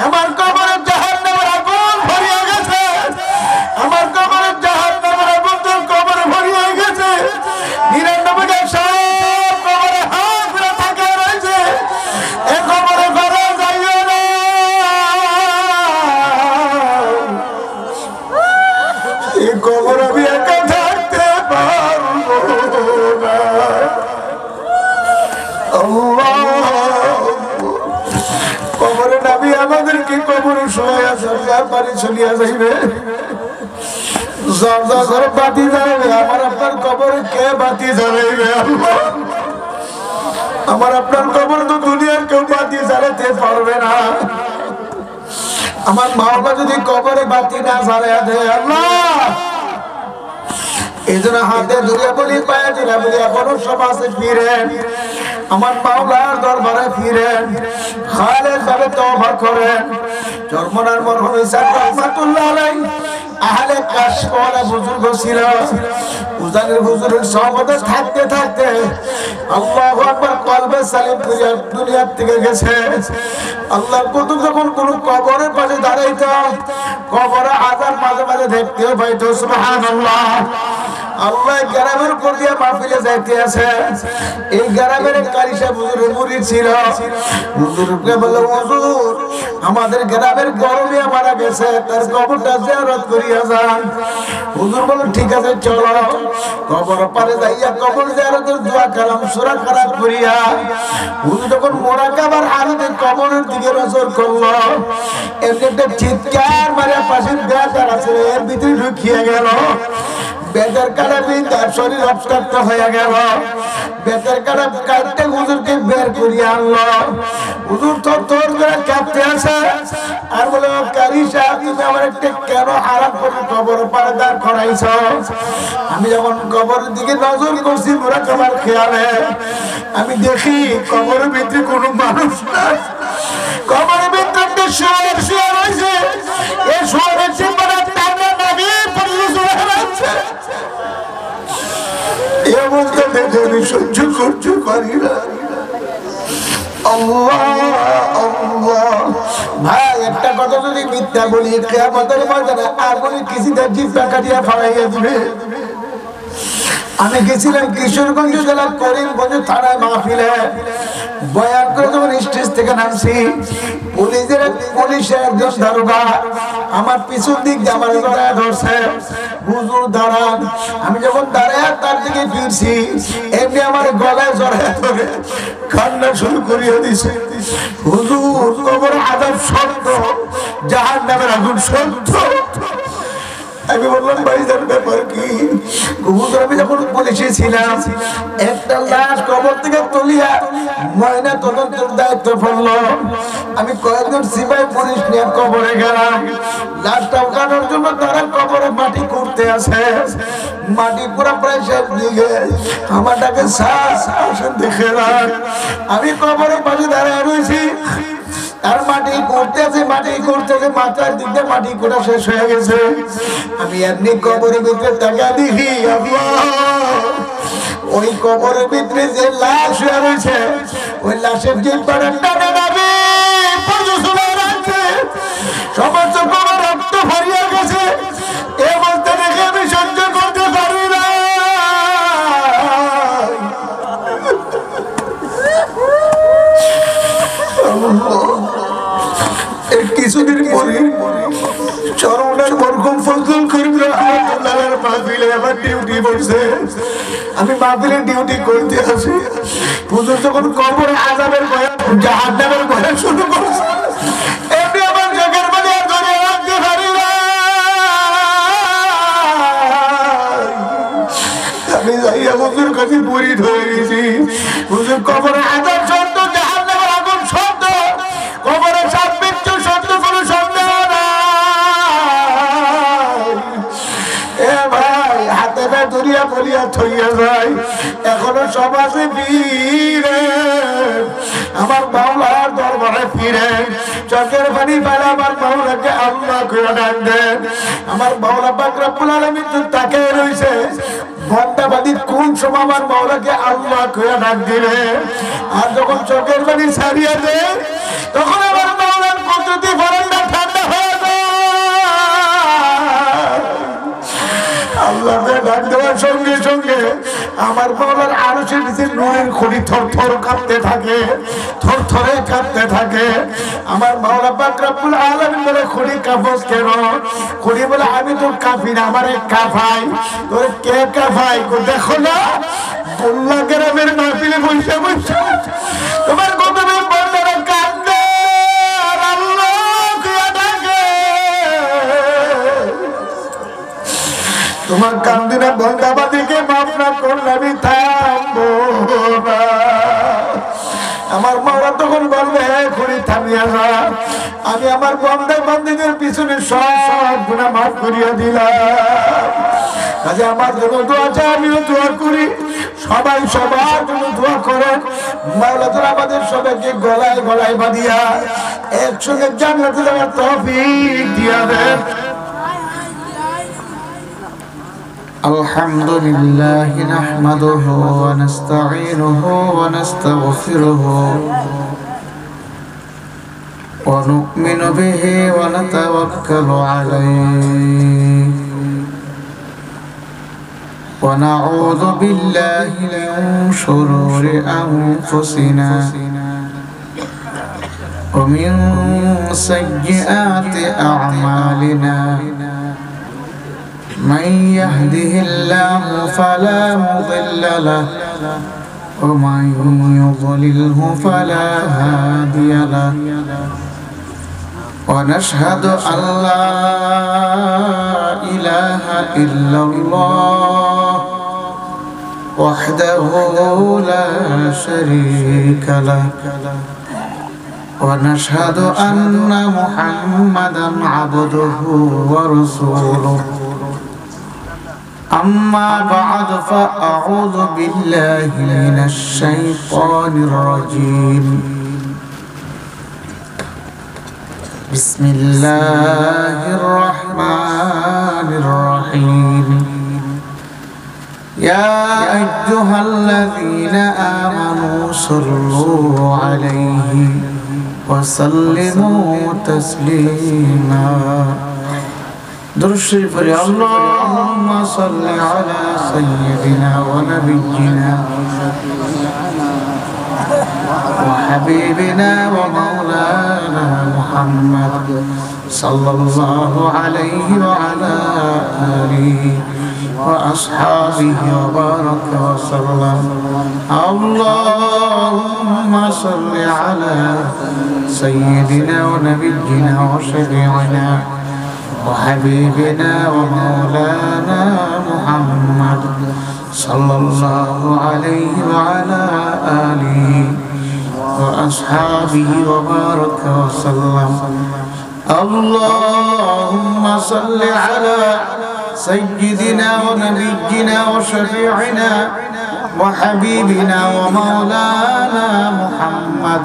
আমার কবরে জাহান্নামের আগুন ভরিয়ে গেছে, আমার কবরে জাহান্নামের আগুন তোর কবরে ভরিয়ে গেছে। 99 জন সব কবরে হাত ধরে থাকে রয়েছে, এ কবরে ঘরে যাইও না। এই কবর আমি একা থাকতে পারবো না। কবরে নামি আমাদেরকে কবরে শোয়া বাড়ি চলিয়া যাইবে, বাতি জ্বালাবে। আমার আপনার কবরে কে বাতি জ্বালাইবে? আমার আপনার কবর তো দুনিয়ার কেউ বাতি জ্বালাতে পারবে না। আমার মাওলা যদি কবরে বাতি না জ্বালাইয়া দেয় আল্লাহ, এই জন্য হাতে ধরে বলি, পায়ে ধরে বলি, এখনো সমাজে ফিরেন, আমার মাওলার দরবারে ফিরেন, খালেদ ভাবে তওবা করেন। চরমনার মরহুম ইসাক রহমাতুল্লাহ আলাইহি আহলে কাশওয়ালা বুজুর্গ ছিল। উজানির হুজুরের সহবতে থাকতে থাকতে আল্লাহু আকবার কলবে সালিম দুনিয়া থেকে গেছে। আল্লাহর কুতুব যখন কোন কবরের পাশে দাঁড়াইতো, কবরে আযাব মাঝে মাঝে দেখতেও পাইতো। সুবহানাল্লাহ। আল্লাহ গ্রামের উপর দিয়ে মাহফিলে যাইতে আছে। এই গ্রামের কারিশা হুজুরের মুরিদ ছিল। হুজুরকে বলল, হুজুর আমাদের গ্রামের গরমে মারা গেছে, তার কবরটা জিয়ারত করিয়া যান। হুজুর বলল, ঠিক আছে চলো। কবর পারে যাইয়া কবর জিয়ারতের দোয়া কালাম সূরা খারাপ করিয়া হুজুর যখন মুরাকাবার হালতে কবরের দিকে নজর করলো, একটা চিৎকার মারিয়া পাশের বেদার আছে এর ভিতরে ঢুকিয়ে গেল। বেদার কাটাবি তার শরীর অবস্থাপ্ত হয়ে গেল। বেদার কাটা কাটতে হুজুরকে বের করিয়া আনলো। হুজুর তো তোর করে কাঁপতে আছে আর বলে, কারিশা তুমি আমার একটা কেন আরাম করে কবর পারে দাঁড় করাইছ? আমি যখন কবরের দিকে নজর করছি মুরাকাবার খেয়ালে, আমি দেখি কবরের ভিতরে কোনো মানুষ নাই। কবরের ভিতরে শুয়ার শুয়ার হয়েছে। এই শুয়ারের চিন্তা টানা নাবি পরিবেশ এ অবস্থা দেখে আমি সহ্য করতে পারি না। ভাই একটা কথা যদি মিথ্যা বলি, কিয়ামতের ময়দানে আগুনে কিছুটা জিব্বা কাটিয়া ফালাইয়া দিবে। আমি গেছিলাম কিশোরগঞ্জ জেলার করিমগঞ্জ থানায় মাহফিলে। বয়ান করে যখন স্টেজ থেকে নামছি, পুলিশের একজন দারোগা আমার পিছন দিক দিয়ে আমার জড়ায় ধরছে, হুজুর দাঁড়ান। আমি যখন দাঁড়ায় তার দিকে ফিরছি, এমনি আমার গলায় জড়ায় ধরে কান্না শুরু করিয়ে দিছে। হুজুর কবর আযাব সত্য, জাহান্নামের আগুন সত্য। আমি বললাম, ভাইজান ব্যাপার কি? হুজুর আমি যখন পুলিশে ছিলাম, একটা লাশ কবর থেকে তুলিয়া ময়না তদন্তের দায়িত্ব পড়লো। আমি কয়েকজন সিপাহী পুলিশ নিয়ে কবরে গেলাম। লাশটা উঠানোর জন্য তারা কবরে মাটি করতে আছে। মাটি পুরা প্রায় শেষ দিকে। আমারটাকে শ্বাস দেখে রাখ। আমি কবরের পাশে দাঁড়িয়ে রয়েছি আর মাটি করতেছে মাথার দিক দিয়ে মাটি কোটা শেষ হয়ে গেছে। আমি এমনি কবরের ভিতরে টাকা দেখি, ওই কবরের ভিতরে যে লাশ হয়ে রয়েছে, ওই লাশের জিব্বাটা টানা নাবি সমস্ত কবর রক্ত ভরিয়ে গেছে। এ অবস্থা দেখে আমি সহ্য করতে পারি না। কিছুদিন পরে চরমনার মরহুম ফজলুল করিম রাহমাতুল্লাহর মাহফিলে আমার ডিউটি পড়ছে। আমি মাহফিলে ডিউটি করতে আসি। হুজুর যখন কবরে আযাবের বয়ান, জাহান্নামের বয়ান শুরু করছে, এমনি আমার চোখের পানি আর ধরে রাখতে পারি না। আমি যাইয়া হুজুর কাছে মুরিদ হয়ে গেছি। হুজুর কবরে আযাব সত্য, জাহান্নামের আগুন সত্য, কবরে সাপ মৃত্যু সত্য, কোনো সন্দেহ নাই। এ ভাই হাতে দুনিয়া বলিয়া থইয়া যায়, এখনো সমাজে ফিরে আমার মাওলার দরবারে ফিরে চোখের পানি ফেলে আমার মাওলাকে আল্লাহ করে ডাক দেন। আমার মাওলা পাক রব্বুল আলামিন তো তাকে রয়েছে বন্দাবাদী কোন সময় আমার মাওলাকে আল্লাহ করে ডাক দিবে। আর যখন চোখের পানি ছাড়িয়ে দেয়, তখন আমার মাওলার কুদরতি আমার মাওলার আরশের নিচে নূরের খড়ি থরথর কাঁপতে থাকে, থরথরে কাঁপতে থাকে। আমার মাওলা পাক রব্বুল আলামিন বলে খড়ি কাঁপস কেন? খড়ি বলে আমি তো কাঁপি না, আমারে কাঁপাই। তোরে কে কাঁপাই? দেখো না গোল্লা গ্রামের মাহফিলে বসে বসে তোমার গতবে বন্ধারা কাঁদবে আর আল্লাহ ডাকে। তোমার কান্দিনা বন্ধাবাদীকে মাফ না করলে আমি থামবো না। আমার মাওলা তখন বলবে খড়ি থামিয়া যা, আমি আমার বন্ধা বান্ধবীদের পিছনে সব গুনাহ মাফ করিয়া দিলাম। কাজে আমার জন্য দোয়া চাই, আমিও দোয়া করি, সবাই সবার জন্য দোয়া করেন। মাওলা তাআলা আমাদের সবাইকে গলায় গলায় বাঁধিয়া একসঙ্গে জান্নাতে যাওয়ার তৌফিক দিয়া দেন। الحمد لله نحمده ونستعينه ونستغفره ونؤمن به ونتوكل عليه ونعوذ بالله من شرور أنفسنا ومن سيئات أعمالنا من يهده الله فلا مضل له ومن يضلله فلا هادي له ونشهد أن لا إله إلا الله وحده لا شريك له ونشهد أن محمدا عبده ورسوله أما بعد فأعوذ بالله من الشيطان الرجيم بسم الله الرحمن الرحيم يا أيها الذين آمنوا صلوا عليه وسلموا تسليما درود شريف اللهم صل على سيدنا ونبينا وحبيبنا ومولانا محمد صلى الله عليه وعلى آله وأصحابه وبارك وسلم اللهم صل على سيدنا ونبينا وشفيعنا وحبيبنا ومولانا محمد صلى الله عليه وعلى آله وأصحابه وبارك وسلم اللهم صل على سيدنا ونبينا وشفيعنا وحبيبنا ومولانا محمد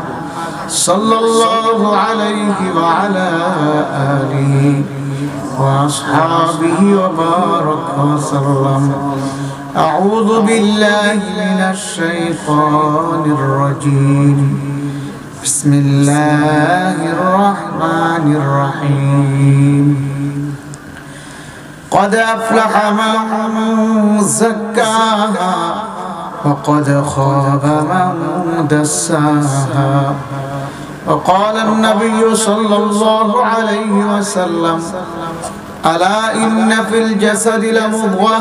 صلى الله عليه وعلى آله وأصحابه وبارك وسلم أعوذ بالله من الشيطان الرجيم بسم الله الرحمن الرحيم قد أفلح من زكاها وقد خاب من دساها وقال النبي صلى الله عليه وسلم ألا إن في الجسد لمضغة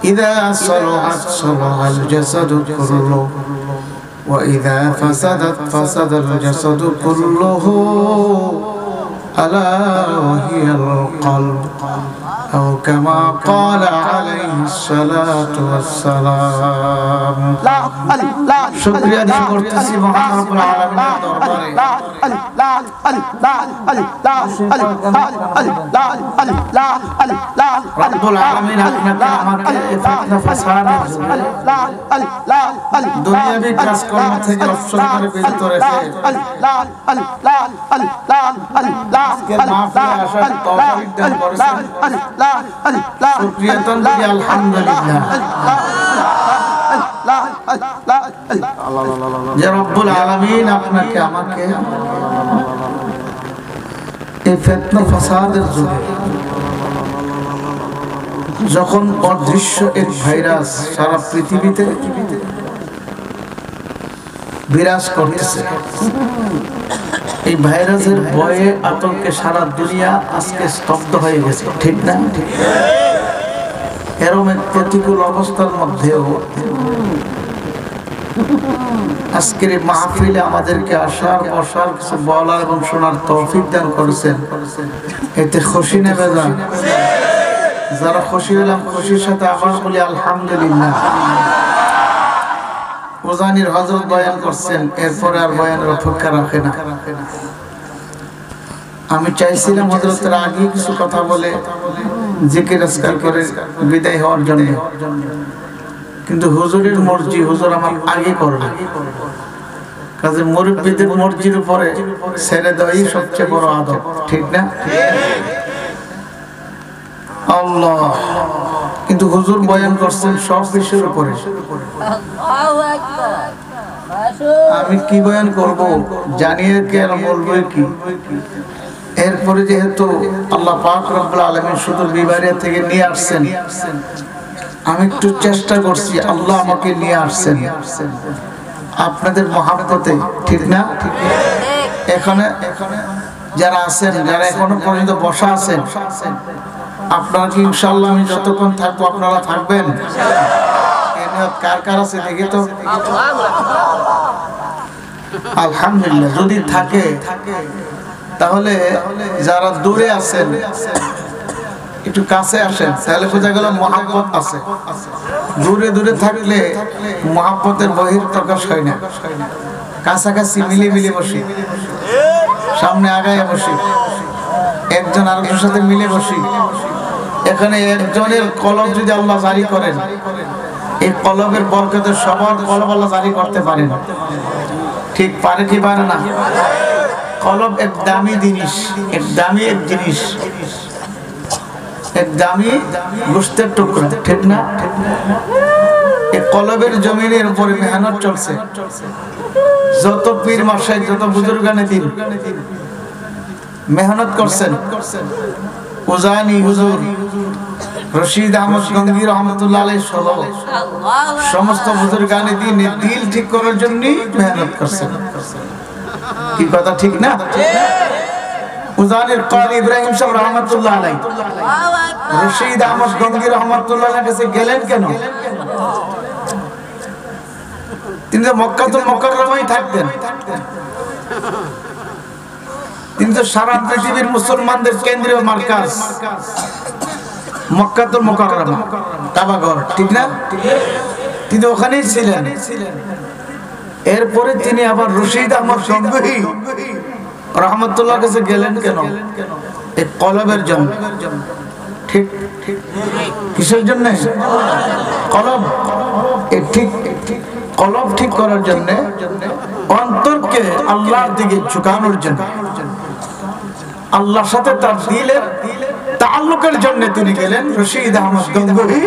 إذا صلحت صلح الجسد كله وإذا فسدت فسد الجسد كله ألا وهي القلب أو كما قال عليه الصلاة والسلام شكرا لكم مهان رب العالمين رب العالمين আপনাকে আমাকে ফিতনা ফাসাদের দুনিয়াবি কাজকর্ম থেকে অবসর করে বিরত রেখে আজকের মাহফিলে আসার তৌফিক দান করেছেন শুকরিয়া তানবি আলহামদুলিল্লাহ যে রব্বুল আলামিন আপনাকে আমাকে এই ফিতনা ফাসাদের যুগে যখন অদৃশ্য এক ভাইরাস সারা পৃথিবীতে বিরাজ করতেছে, এই ভাইরাসের ভয়ে আতঙ্কে সারা দুনিয়া আজকে স্তব্ধ হয়ে গেছে, ঠিক না? এরকম এক প্রতিকূল অবস্থার মধ্যেও আজকের এই মাহফিলে আমাদেরকে আসার বসার কিছু বলার এবং শোনার তৌফিক দান করেছেন, এতে খুশি নেবে যান। যারা খুশি হলাম, খুশির সাথে আবার বলি আলহামদুলিল্লাহ। উজানির হযরত বয়ান করছেন, এরপরে আর বয়ানের অপেক্ষা রাখে না। আমি চাইছিলাম হযরতের আগে কিছু কথা বলে জিকির আজকার করে বিদায় হওয়ার জন্য, কিন্তু হুজুরের মর্জি, হুজুর আমার আগে করবে। কাজে মুরব্বীদের মর্জির উপরে ছেড়ে দেওয়াই সবচেয়ে বড় আদব, ঠিক না? আল্লাহ, কিন্তু হুজুর বয়ান করছেন সব বিষয়ের উপরে। আমি কি বয়ান করব জানিয়ে কি আর বলবো কি? এরপরে যেহেতু আল্লাহ পাক রব্বুল আলামিন শুধু বিবারিয়া থেকে নিয়ে আসছেন, আমি একটু চেষ্টা করছি, আল্লাহ আমাকে নিয়ে আসছেন আপনাদের মহাব্বতে, ঠিক না? এখানে যারা আছেন, যারা এখনো পর্যন্ত বসা আছেন, আপনারা কি ইনশাআল্লাহ আমি যতক্ষণ থাকবো আপনারা থাকবেন? কার কার আছে দেখি তো। আলহামদুলিল্লাহ। যদি থাকে তাহলে যারা দূরে আছেন একটু কাছে আসেন, তাহলে বোঝা গেল মহাব্বত আছে। দূরে দূরে থাকলে মহাব্বতের বহির প্রকাশ হয় না। কাছাকাছি মিলে মিলে বসি, সামনে আগায় বসি, একজন আরেকজনের সাথে মিলে বসি। এখানে একজনের কলব যদি আল্লাহ জারি করেন, এই কলবের বরকতে সবার কলব আল্লাহ জারি করতে পারেন, ঠিক পারে কি পারে না? কলব এক দামি জিনিস, এক দামি এক জিনিস, এক দামি গোশতের টুকরা, ঠিক না? এই কলবের জমিনের উপরে মেহনত চলছে। যত পীর মাশায়েখ, যত বুজুর্গানে দিন মেহনত করছেন। উজানি হুজুর রশিদ আহমদ গঙ্গী রহমতুল্লাহ আলাইহি সহ সমস্ত বুজুর্গানে দিন দিল ঠিক করার জন্য মেহনত করছেন। কি কথা ঠিক না? উজানির কারি ইব্রাহিম সাহেব রহমতুল্লাহ আলাইহি রশিদ আহমদ গঙ্গী রহমতুল্লাহ আলাইহির কাছে গেলেন কেন? তিনি তো মক্কাতুল মুকাররমায় থাকতেন। তিনি তো সারা পৃথিবীর মুসলমানদের কেন্দ্রীয় মার্কাজ মক্কাতুল মুকাররমা, কাবাঘর, ঠিক না? তিনি ওখানেই ছিলেন। এরপরে তিনি আবার রশিদ আহমদ গঙ্গী রহমতুল্লাহর কাছে গেলেন কেন? এই কলবের জন্য, ঠিক? কিসের জন্য? কলব। এই ঠিক কলব ঠিক করার জন্য, অন্তরকে আল্লাহর দিকে ঝুঁকানোর জন্য, আল্লাহর সাথে তার দিলের তাআল্লুকের জন্য তিনি গেলেন রশিদ আহমদ গঙ্গী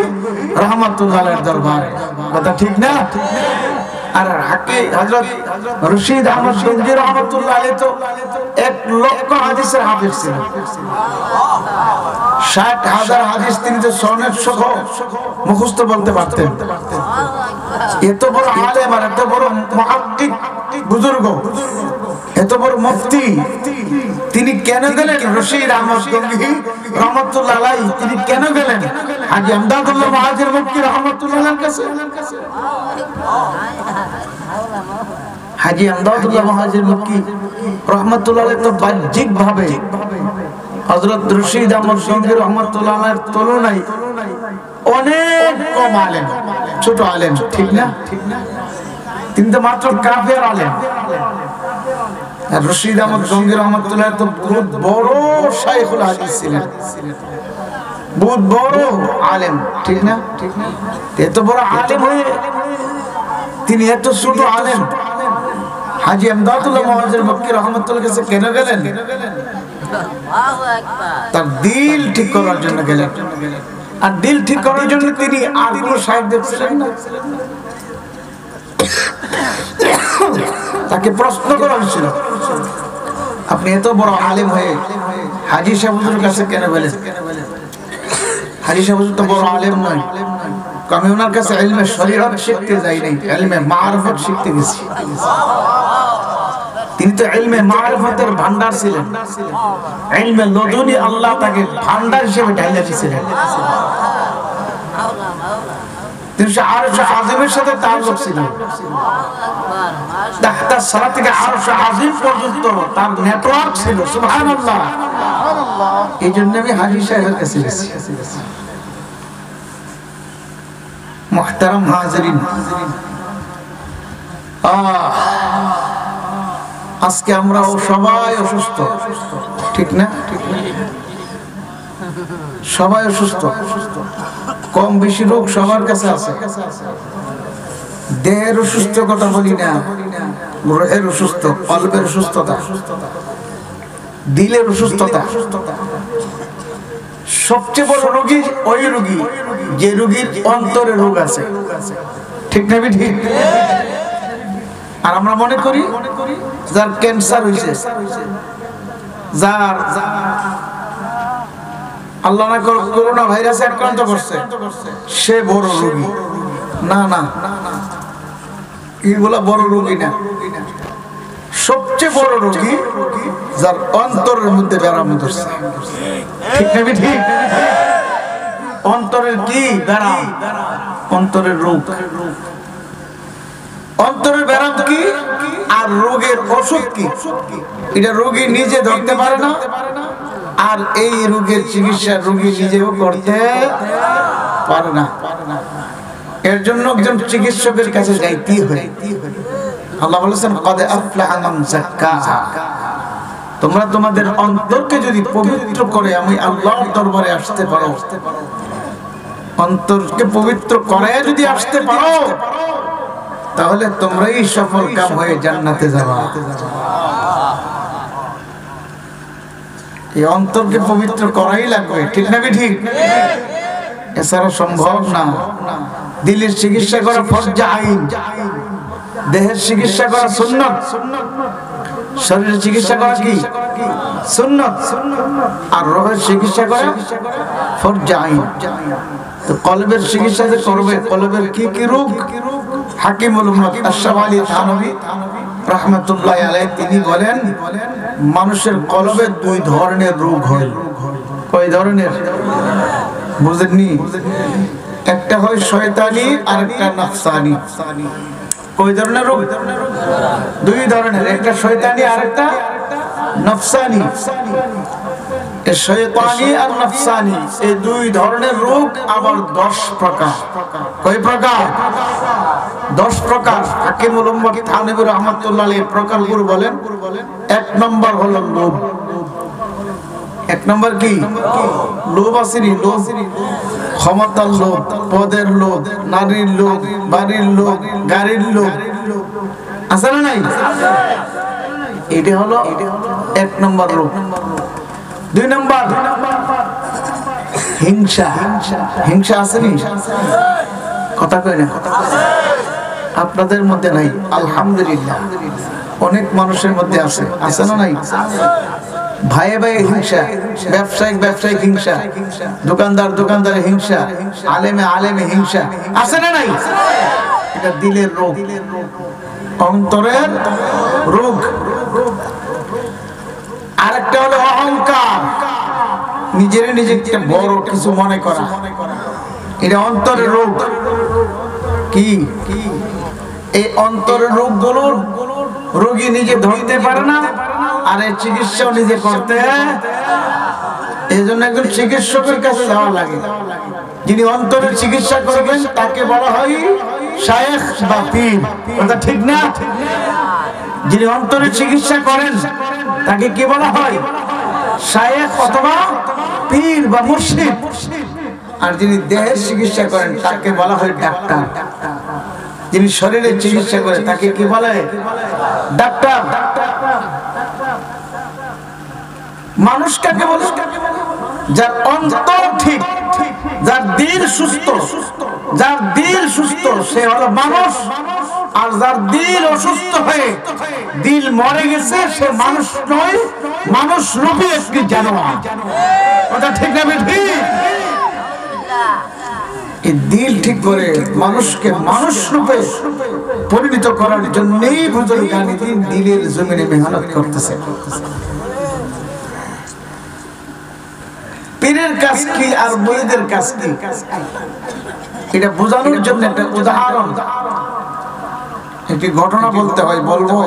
রহমতুল্লাহ আলাইহির দরবারে। কথা ঠিক না? আর হাকি হযরত রশিদ আহমদ গঙ্গী রহমতুল্লাহ আলাইহি তো 1 লক্ষ হাদিসের হাফেজ ছিলেন। 60,000 হাদিস তিনি তো সনদ সহ মুখস্থ বলতে পারতেন। এত বড় আলেম আর এত বড় মুহাদ্দিস বুজুর্গ, এত বড় মুফতি, তিনি কেন গেলেন রশিদ আহমদ গঙ্গী রহমতুল্লাহ আলাইহি? তিনি কেন গেলেন হাজী আমদাদুল্লাহ মুহাজির মক্কি রহমতুল্লাহ আলাইহির কাছে? হাজী আমদাদুল্লাহ মুহাজির মক্কি রহমতুল্লাহ আলাইহি তো বাহ্যিক ভাবে হযরত রশিদ আহমদ গঙ্গী রহমতুল্লাহ আলাইহির তুলনায় অনেক কম আলেম, ছোট আলেম, ঠিক না? তিনি তো মাত্র কাফের আলেম। আর রশিদ আহমদ গঙ্গী রহমতুল্লাহ তো বহুত বড় শাইখুল হাদিস ছিলেন, বহুত বড় আলেম, ঠিক না? এত বড় আলেম হয়ে তিনি এত ছোট আলেম হাজী আমদাদুল্লাহ মুহাজির মক্কি রহমতুল্লাহ কাছে কেন গেলেন? তার দিল ঠিক করার জন্য গেলেন। আর দিল ঠিক করার জন্য তিনি আর কোনো সাহেব দেখছিলেন না। তাকে প্রশ্ন করা হয়েছিল, আপনি এত বড় আলেম হয়ে হাজী সাহেবের কাছে কেন গেলেন? হাজী সাহেব তো বড় আলেম নয়, আমি ওনার কাছে ইলমে শরীয়ত শিখতে যাই নাই, ইলমে মারিফত শিখতে গেছি। তিনি তো ইলমে মারিফতের ভান্ডার ছিলেন, ইলমে লদুনি আল্লাহ তাকে ভান্ডার হিসেবে ঢাইলা দিয়েছিলেন। তিনি আরশ আজিমের সাথে তাআল্লুক ছিল, তাহতা সালাত থেকে আরশ আজিম পর্যন্ত তার নেটওয়ার্ক ছিল। সুবহানাল্লাহ। এই জন্য আমি হাজী সাহেবের কাছে গেছি। মুহতারাম হাজিরিন, আজকে আমরা সবাই অসুস্থ, ঠিক না? সবাই অসুস্থ, কম বেশি রোগ সবার কাছে আছে। দেহের অসুস্থ কথা বলি না, গ্রহের অসুস্থ, কলবের অসুস্থতা, দিলের অসুস্থতা। সবচেয়ে বড় রোগী ওই রোগী যে রোগীর অন্তরে রোগ আছে, ঠিক না? ঠিক। আর আমরা মনে করি যার ক্যান্সার হয়েছে, যার আল্লাহ না করে করোনা ভাইরাসে আক্রান্ত করছে, সে বড় রোগী। না না, এগুলা বড় রোগী না। সবচেয়ে বড় রোগী যার অন্তরের মধ্যে ব্যারাম ধরছে, ঠিক না? ঠিক। অন্তরের কি ব্যারাম? অন্তরের রোগ। অন্তরের ব্যারাম কি আর রোগের ওষুধ কি, এটা রোগী নিজে ধরতে পারে না। আর এই রোগের চিকিৎসা রোগী নিজেও করতে পারে না। এর জন্য একজন চিকিৎসকের কাছে যাইতেই হয়। আল্লাহ বলেছেন কদ আফলাহা মান যাক্কাহা, তোমরা তোমাদের অন্তরকে যদি পবিত্র করে আমি আল্লাহর দরবারে আসতে পারো, অন্তরকে পবিত্র করে যদি আসতে পারো, তাহলে তোমরাই সফল কাম হয়ে জান্নাতে যাবা। এই অন্তরকে পবিত্র করাই লাগবে, ঠিক না? ঠিক। এছাড়া সম্ভব না। দিলের চিকিৎসা করা ফরজ আইন, দেহের চিকিৎসা করা সুন্নাত, শরীরের চিকিৎসা করা কি সুন্নাত, আর রূহের চিকিৎসা করা ফরজ আইন। তো কলবের চিকিৎসা যে করবে, কলবের কি কি রোগ, হাকিমুল উম্মাত আশরাফ আলী থানভী রাহমাতুল্লাহি আলাইহি তিনি বলেন মানুষের কলবে দুই ধরনের রোগ হয়। কয় ধরনের? বুঝেননি? একটা হয় শয়তানি আর একটা নফসানি। কয় ধরনের রোগ? দুই ধরনের, একটা শয়তানি আর একটা নফসানি। এই শয়তানি আর নফসানি এই দুই ধরনের রোগ আবার 10 প্রকার। কয় প্রকার? 10 প্রকার। হাকিমুল উম্মাত থানভী রাহমাতুল্লাহি আলাইহি প্রকারগুলো বলেন। 1 নম্বর হলো লোভ। 1 নম্বর কি? লোভ আসেনি, লোভ, ক্ষমতার লোভ, পদের লোভ, নারীর লোভ, বাড়ির লোভ, গাড়ির লোভ, আছে না নাই? এটা হলো 1 নম্বর লোভ। 2 নম্বর হিংসা। হিংসা আসেনি? কথা কয় না? আপনাদের মধ্যে নাই, আলহামদুলিল্লাহ অনেক মানুষের মধ্যে আছে, আছে না নাই? ভাইয়ে ভাইয়ে হিংসা, ব্যবসায়িক হিংসা, দোকানদার হিংসা, আলেমে হিংসা, আছে না নাই? এটা দিলের রোগ, অন্তরের রোগ। আরেকটা হলো অহংকার, নিজের নিজেকে বড় কিছু মনে করা, এটা অন্তরের রোগ। কি এই অন্তরের রোগগুলোর রোগী নিজে ধরতে পারে না, আর এই চিকিৎসাও নিজে করতে, এই জন্য একজন চিকিৎসকের কাছে যাওয়া লাগে। যিনি অন্তরের চিকিৎসা করবেন তাকে বলা হয় শায়েখ বা পীর, কথা ঠিক না? যিনি অন্তরের চিকিৎসা করেন তাকে কি বলা হয়? শায়েখ অথবা পীর বা মুর্শিদ। আর যিনি দেহের চিকিৎসা করেন তাকে বলা হয় ডাক্তার। যিনি শরীরের চিকিৎসা করে তাকে কি বলে? ডাক্তার। মানুষ কাকে বলে? যার অন্তর ঠিক, যার দিল সুস্থ, যার দিল সুস্থ সে হলো মানুষ। আর যার দিল অসুস্থ হয়ে দিল মরে গেছে সে মানুষ নয়, মানুষ রূপী একটি জানোয়ার। ওটা ঠিক না? ঠিক। এই দিল ঠিক করে মানুষকে মানুষ রূপে পরিণত করার জন্যই বুজুর্গান দিলের জমিনে মেহনত করতেছে। পীরের কাজ কি আর মুরিদের কাজ কি, এটা বোঝানোর জন্য একটা উদাহরণ, একটি ঘটনা বলতে হয়। বলবো?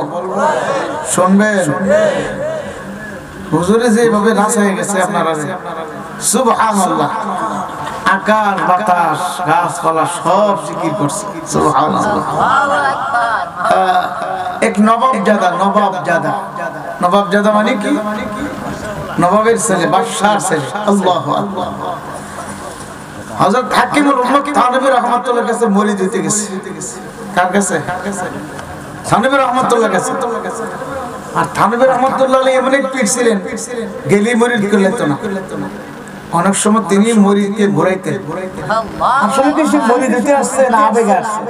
শুনবেন? হুজুরে যেভাবে নাচায় গেছে আপনারা, সুবহানাল্লাহ, আকাশ বাতাস গাছপালা সব জিকির করছে, সুবহানাল্লাহ। এক নবাবজাদা মানে কি? নবাবের ছেলে, বাদশার ছেলে। আল্লাহু আকবার। হযরত হাকিমুল উম্মত থানভী রাহমাতুল্লাহর কাছে মুরিদ হতে গেছে। কার কাছে? থানভী রাহমাতুল্লাহর কাছে। আর থানভী রাহমাতুল্লাহ আলাইহি এমন এক পীর ছিলেন, গেলি মুরিদ করলেন তো না। অনেক সময় তিনি মুরিদকে ঘোরাইতেন। আসলে কি সে মুরিদ হতে আসছে না আবেগে আসছে?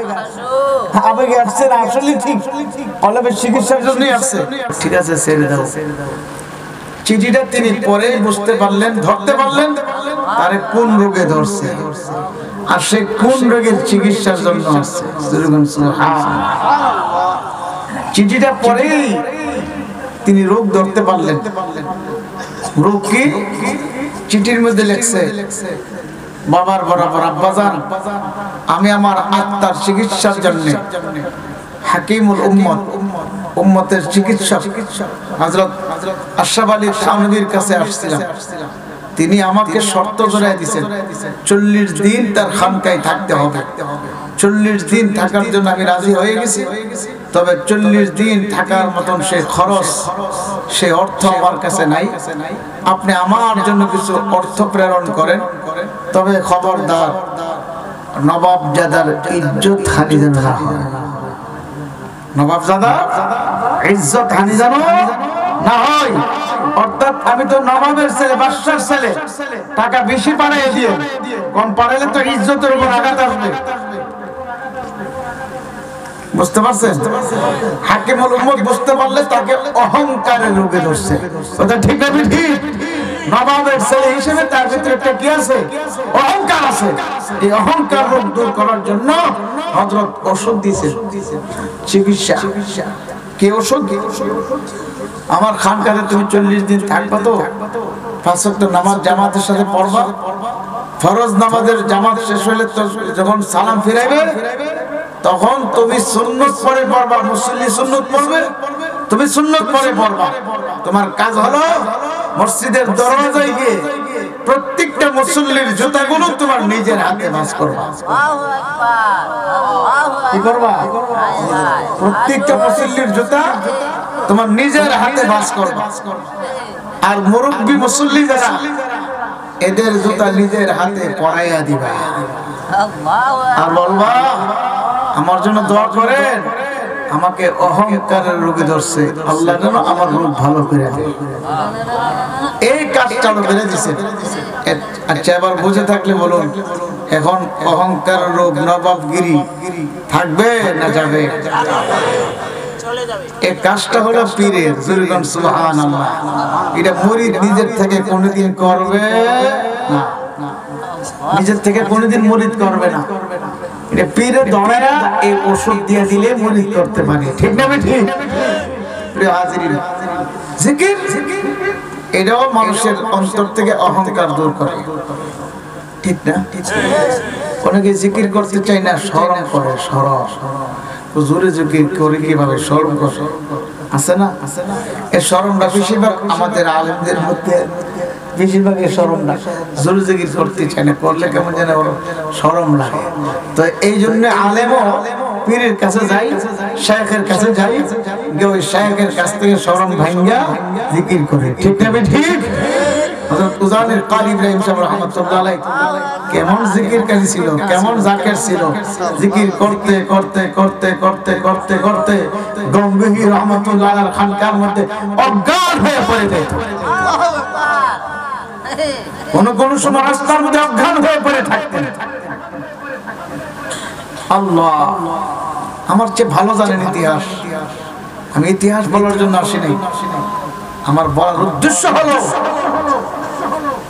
আবেগে আসছে না আসলে ঠিক অলবের চিকিৎসার জন্যই আসছে। ঠিক আছে, ছেড়ে দাও। চিঠিটা তিনি পরে বুঝতে পারলেন, ধরতে পারলেন তারে কোন রোগে ধরছে আর সে কোন রোগের চিকিৎসার জন্য আসছে। চিঠিটা পরেই তিনি রোগ ধরতে পারলেন। রোগ কি? চিঠির মধ্যে লেখছে, বাবার বরাবর আব্বাজান, আমি আমার আত্মার চিকিৎসার জন্য হাকিমুল উম্মতের চিকিৎসক হযরত আশরাফ আলী থানভীর কাছে আসছিলাম। তিনি আমাকে শর্ত জড়াই দিয়েছেন, 40 দিন তার খানকায় থাকতে হবে। 40 দিন থাকার জন্য আমি রাজি হয়ে গেছি, তবে 40 দিন থাকার মতন সে খরচ, সে অর্থ আমার কাছে নাই। আপনি আমার জন্য কিছু অর্থ প্রেরণ করেন, তবে খবরদার নবাবজাদার ইজ্জত হানি যেন না হয়। নবাবজাদা ইজ্জত হানি যেন না হয়। অর্থাৎ আমি তো নবাবের ছেলে, বাদশার ছেলে, টাকা বেশি পাঠিয়ে দিও, কম পাঠালে তো ইজ্জতের উপর আঘাত আসবে। বুঝতে পারছেন? হাকিমুল উম্মত বুঝতে পারলে তাকে অহংকারের রোগে ধরছে। কথা ঠিক না? ঠিক। নবাবের ছেলে হিসেবে তার ভিতরে একটা কি আছে? অহংকার আছে। এই অহংকার রোগ দূর করার জন্য হযরত ওষুধ দিয়েছেন, চিকিৎসা। কি ওষুধ? আমার খানকাতে তুমি 40 দিন থাকবা তো 5 ওয়াক্ত নামাজ জামাতের সাথে পড়বা। ফরজ নামাজের জামাত শেষ হলে তো যখন সালাম ফিরাইবে তখন তুমি সুন্নত পড়ে পড়বা, মুসল্লি সুন্নত পড়বে, তুমি সুন্নত পড়ে পড়বা। তোমার কাজ হলো মসজিদের দরজায় গিয়ে প্রত্যেকটা মুসল্লির জুতাগুলো তোমার নিজের হাতে ভাঁজ করবা। কি করবা? প্রত্যেকটা মুসল্লির জুতা তোমার নিজের হাতে ভাঁজ করবা। আর মুরব্বি মুসল্লি যারা, এদের জুতা নিজের হাতে পরাইয়া দিবা। আর বলবা, আমার জন্য দোয়া করেন, আমাকে অহংকারের রোগে ধরছে, আল্লাহ যেন আমার রোগ ভালো করে দেয়। এই কাজটা বেড়ে দিছে। আচ্ছা, এবার বুঝে থাকলে বলুন, এখন অহংকার রোগ, নবাবগিরি থাকবে না যাবে? এই কাজটা হলো পীরের। জুরগান সুবহানাল্লাহ। এটা মুরিদ নিজের থেকে কোনোদিন করবে না, নিজের থেকে কোনোদিন মুরিদ করবে না। এটা পীরের দয়ায়া এই ওষুধ দিয়ে দিলে মুরিদ করতে পারে। ঠিক না? ঠিক। প্রিয় হাজিরিন, জিকির এটাও মানুষের অন্তর থেকে অহংকার দূর করে। ঠিক না? অনেকে জিকির করতে চায় না, শরম করে। শরম হুজুরে জিকির করে কিভাবে? শরম করে। আছে না? এই শরমটা বেশিরভাগ আমাদের আলেমদের মধ্যে, বেশিরভাগ এই শরমটা জোরে জিকির করতে চায় না, করলে কেমন যেন শরম লাগে। তো এই জন্য আলেমও পীরের কাছে যাই, শায়েখের কাছে যাই, ওই শায়েখের কাছ থেকে শরম ভাঙ্গা জিকির করে। ঠিক না? ঠিক। হযরত উজানির কারি ইব্রাহিম সাহেব রাহমাতুল্লাহ আলাইহি কেমন জিকিরকারী ছিল, কেমন জাকির ছিল। জিকির করতে করতে করতে করতে করতে করতে গঙ্গোহী রাহমাতুল্লাহ আলাইহির খানকার মধ্যে অজ্ঞান হয়ে পড়ে যেত। কোন সময় রাস্তার মধ্যে অজ্ঞান হয়ে পড়ে থাকতেন। আল্লাহ আমার চেয়ে ভালো জানেন ইতিহাস। আমি ইতিহাস বলার জন্য আসি নাই, আমার বলার উদ্দেশ্য হলো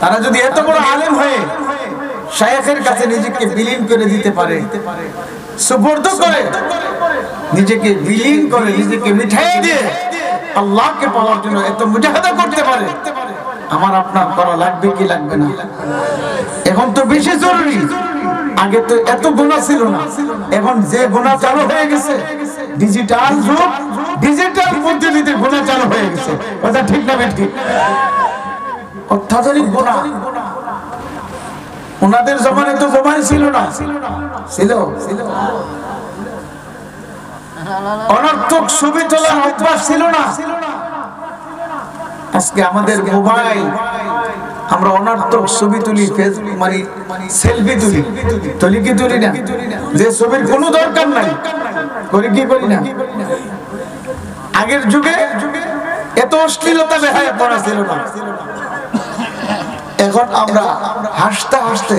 তারা যদি এত বড় আলেম হয়ে শায়েখের কাছে নিজেকে বিলীন করে দিতে পারে, সুপর্দ করে নিজেকে বিলীন করে নিজেকে মিঠাই দিয়ে আল্লাহকে পাওয়ার জন্য এত মুজাহাদা করতে পারে, আমার আপনার করা লাগবে কি লাগবে না? এখন তো বেশি জরুরি। আগে তো এত গুনাহ ছিল না, এখন যে গুনাহ চালু হয়ে গেছে, ডিজিটাল যুগ, ডিজিটাল পদ্ধতিতে গুনাহ চালু হয়ে গেছে। কথা ঠিক না ঠিক? অত্যাধুনিক গুনাহ। ওনাদের জমানায় তো মোবাইল ছিল না, ছিল অনর্থক ছবি তোলার অভ্যাস ছিল না। আজকে আমাদের মোবাইল, আমরা অনর্থক ছবি তুলি, মানে সেলফি তুলি, তুলি কি তুলি না? যে ছবির কোনো দরকার নাই, করি কি করি না? আগের যুগে এত অশ্লীলতা বেহায়া পড়া ছিল না। এখন আমরা হাসতে হাসতে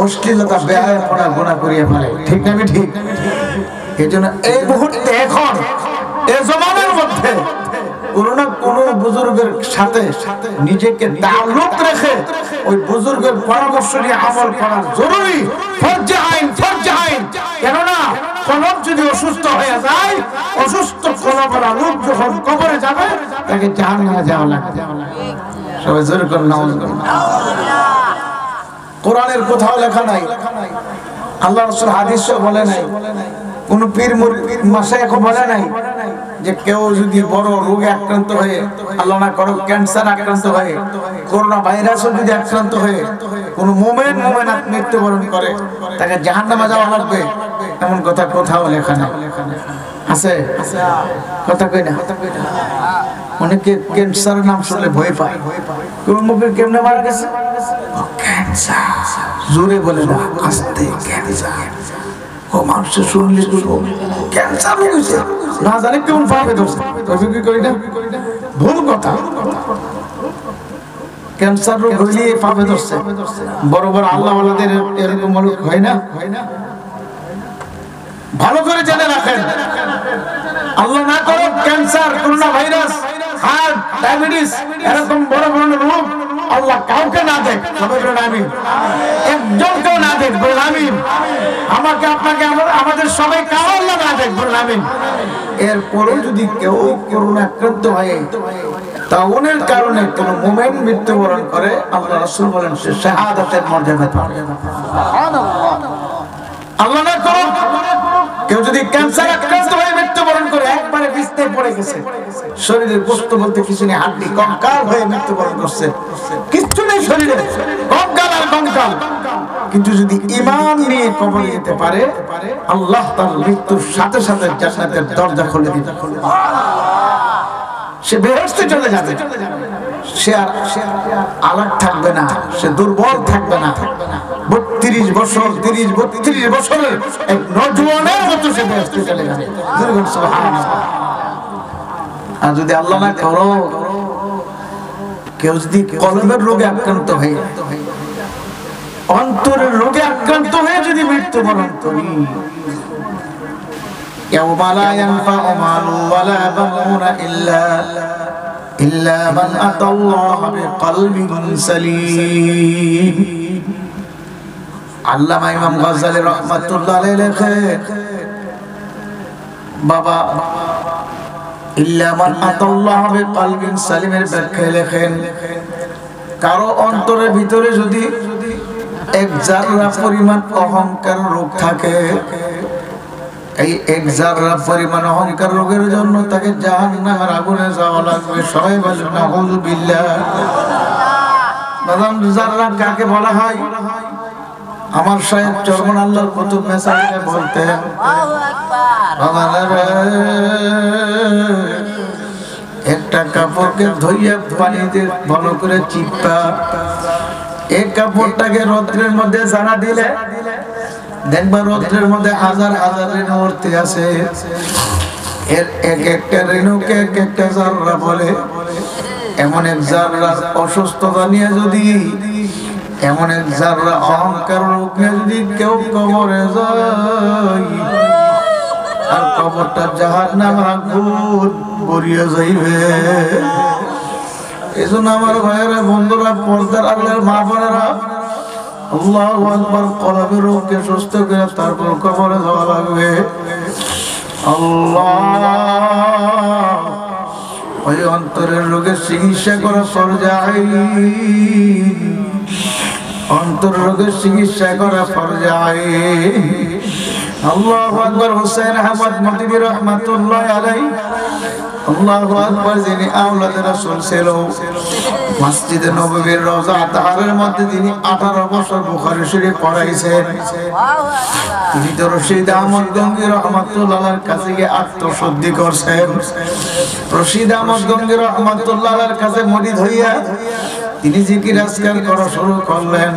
অশ্লীলতা বেহায়া পড়া গুনাহ করিয়ে ফেলে, ঠিক না ঠিক? এই জন্য এই মুহূর্তে এখন এই জমানার মধ্যে কোন না কোন বুজুর্গের সাথে নিজেকে তাল্লুক রেখে ওই বুজুর্গের পরামর্শ নিয়ে আমল করা জরুরি, ফরজে আইন, ফরজে আইন। কেননা কলব যদি অসুস্থ হয়ে যায়, অসুস্থ কলবের লোক যখন কবরে যাবে, তাকে জাহান্নামে যাওয়া লাগবে। সবাই জোরে করে নাউজুবিল্লাহ। কোরআনের কোথাও লেখা নাই, আল্লাহ রাসূল হাদিসে বলে নাই, কোন পীর মুরিদ মাশায়েখ বলে নাই যে কেউ যদি বড় রোগে আক্রান্ত হয়ে, আল্লাহ না করুক ক্যান্সার আক্রান্ত হয়ে, করোনা ভাইরাসও যদি আক্রান্ত হয়ে কোন মুমিনাত মৃত্যুবরণ করে, তাকে জাহান্নামে যাওয়া লাগবে, এমন কথা কোথাও লেখা নাই। আছে কথা কই না? অনেকে ক্যান্সারের নাম শুনলে ভয় পায়। কোন মুখে কেমনে মারা গেছে? ক্যান্সার। জোরে বলে না, আস্তে ক্যান্সার। ও মানুষ শুনলে ক্যান্সার হয়েছে, না জানে কেমন পাবে দোষ, কি করি না? ভুল কথা। ক্যান্সার রোগ হইলে পাবে ধরছে। বড় বড় আল্লাহ ওয়ালাদের এরকম হয় না? ভালো করে জেনে রাখেন, আল্লাহ না করো cancer, corona virus, heart, diabetes, এরকম বড় বড় রোগ আল্লাহ কাউকে না দেখ। আমিন। একজনকেও না দেখ, বলুন আমিন। আমাকে, আপনাকে, আমাদের সবাই কারো আল্লাহ না দেখ, বলুন আমিন। এরপরও যদি কেউ করোনা আক্রান্ত হয়, তাওনের কারণে কোন মুমিন মৃত্যুবরণ করে, আল্লাহ রাসূল বলেন সে শাহাদাতের মর্যাদা পাবে। সুবহানাল্লাহ। আল্লাহ না করো কেউ যদি ক্যান্সার আক্রান্ত হয়ে মৃত্যুবরণ করে, একবারে বিছানায় পড়ে গেছে, শরীরের গোশত বলতে কিছু নেই, হাড্ডি কঙ্কাল হয়ে মৃত্যুবরণ করছে, কিচ্ছু নেই শরীরে, কঙ্কাল আর কঙ্কাল। কিন্তু যদি ঈমান নিয়ে কবরে যেতে পারে, আল্লাহ তার মৃত্যুর সাথে সাথে জান্নাতের দরজা খুলে দিবেন। সে বেহেশতে চলে যাবে, সে আর আলাগ থাকবে না, সে দুর্বল থাকবে না। 32 বছর, 32 বছরের এক নওজওয়ানের মতো সে বেহেশতে চলে যাবে। সুবহানাল্লাহ। আর যদি আল্লাহ না করো, কেউ যদি কলবের রোগে আক্রান্ত হয়ে, অন্তরের রোগে আক্রান্ত হয়ে যদি মৃত্যুবরণ করি, ইয়াওমা লা ইয়ানফাউ মালুন ওয়ালা বানুনা ইল্লা মান আতাল্লাহা বিকলবিন সালিম। আল্লামা ইমাম গাজ্জালী রাহমাতুল্লাহ আলাইহি লেখেন, বাবা ইল্লা মান আতাল্লাহা বিকলবিন সালিমের ব্যাখ্যায় লেখেন, কারো অন্তরের ভিতরে যদি এক জাররা পরিমাণ অহংকার রোগ থাকে, এই এক জাররা পরিমাণ অহংকার রোগের জন্য তাকে জাহান্নামের আগুনে যাওয়া লাগবে। সবাই বলেন নাউযুবিল্লাহ। বাদাম জাররা কাকে বলা হয়? আমার সাহেব চরমন আল্লাহর কুতুব মেসাইলে বলতেন, আল্লাহু আকবার, একটা কাপড়কে ধুইয়া পানিতে ভালো করে চিপা, এই কাপড়টাকে রৌদ্রের মধ্যে জারা দিলে দেখবা রৌদ্রের মধ্যে হাজার হাজার রেণু উঠতে আছে। এর এক একটা রেণুকে এক একটা জাররা বলে। এমন এক জাররার অসুস্থতা নিয়ে যদি, এমন এক জাররা অহংকার রোগ নিয়ে যদি কেউ কবরে যায়, আর কবরটা জাহান্নামের আগুন ভরিয়ে যাইবে। এই জন্য আমার ভাইয়েরা, বন্ধুরা, পর্দার আল্লাহর মা বোনেরা, আল্লাহু আকবার। কলবের রোগকে সুস্থ করে তারপর কবরে যাওয়া লাগবে। আল্লাহ ওই অন্তরের রোগের চিকিৎসা করা ফরজ আইন, অন্তর রোগের চিকিৎসা করা ফরজ আইন। আল্লাহু আকবার। হুসাইন আহমদ মদনী রাহমাতুল্লাহ আলাইহি, আল্লাহু আকবার, যিনি আওলাদ রাসূল ছিল, মসজিদে নববীর রওজা তাহারের মধ্যে তিনি 18 বছর বুখারী শরীফ পড়াইছেন। তিনি তো রশিদ আহমদ গঙ্গী রহমাতুল্লাহর কাছে গিয়ে আত্মশুদ্ধি করছেন। রশিদ আহমদ গঙ্গী রহমাতুল্লাহর কাছে মুরিদ হইয়া তিনি জিকির আজকার করা শুরু করলেন।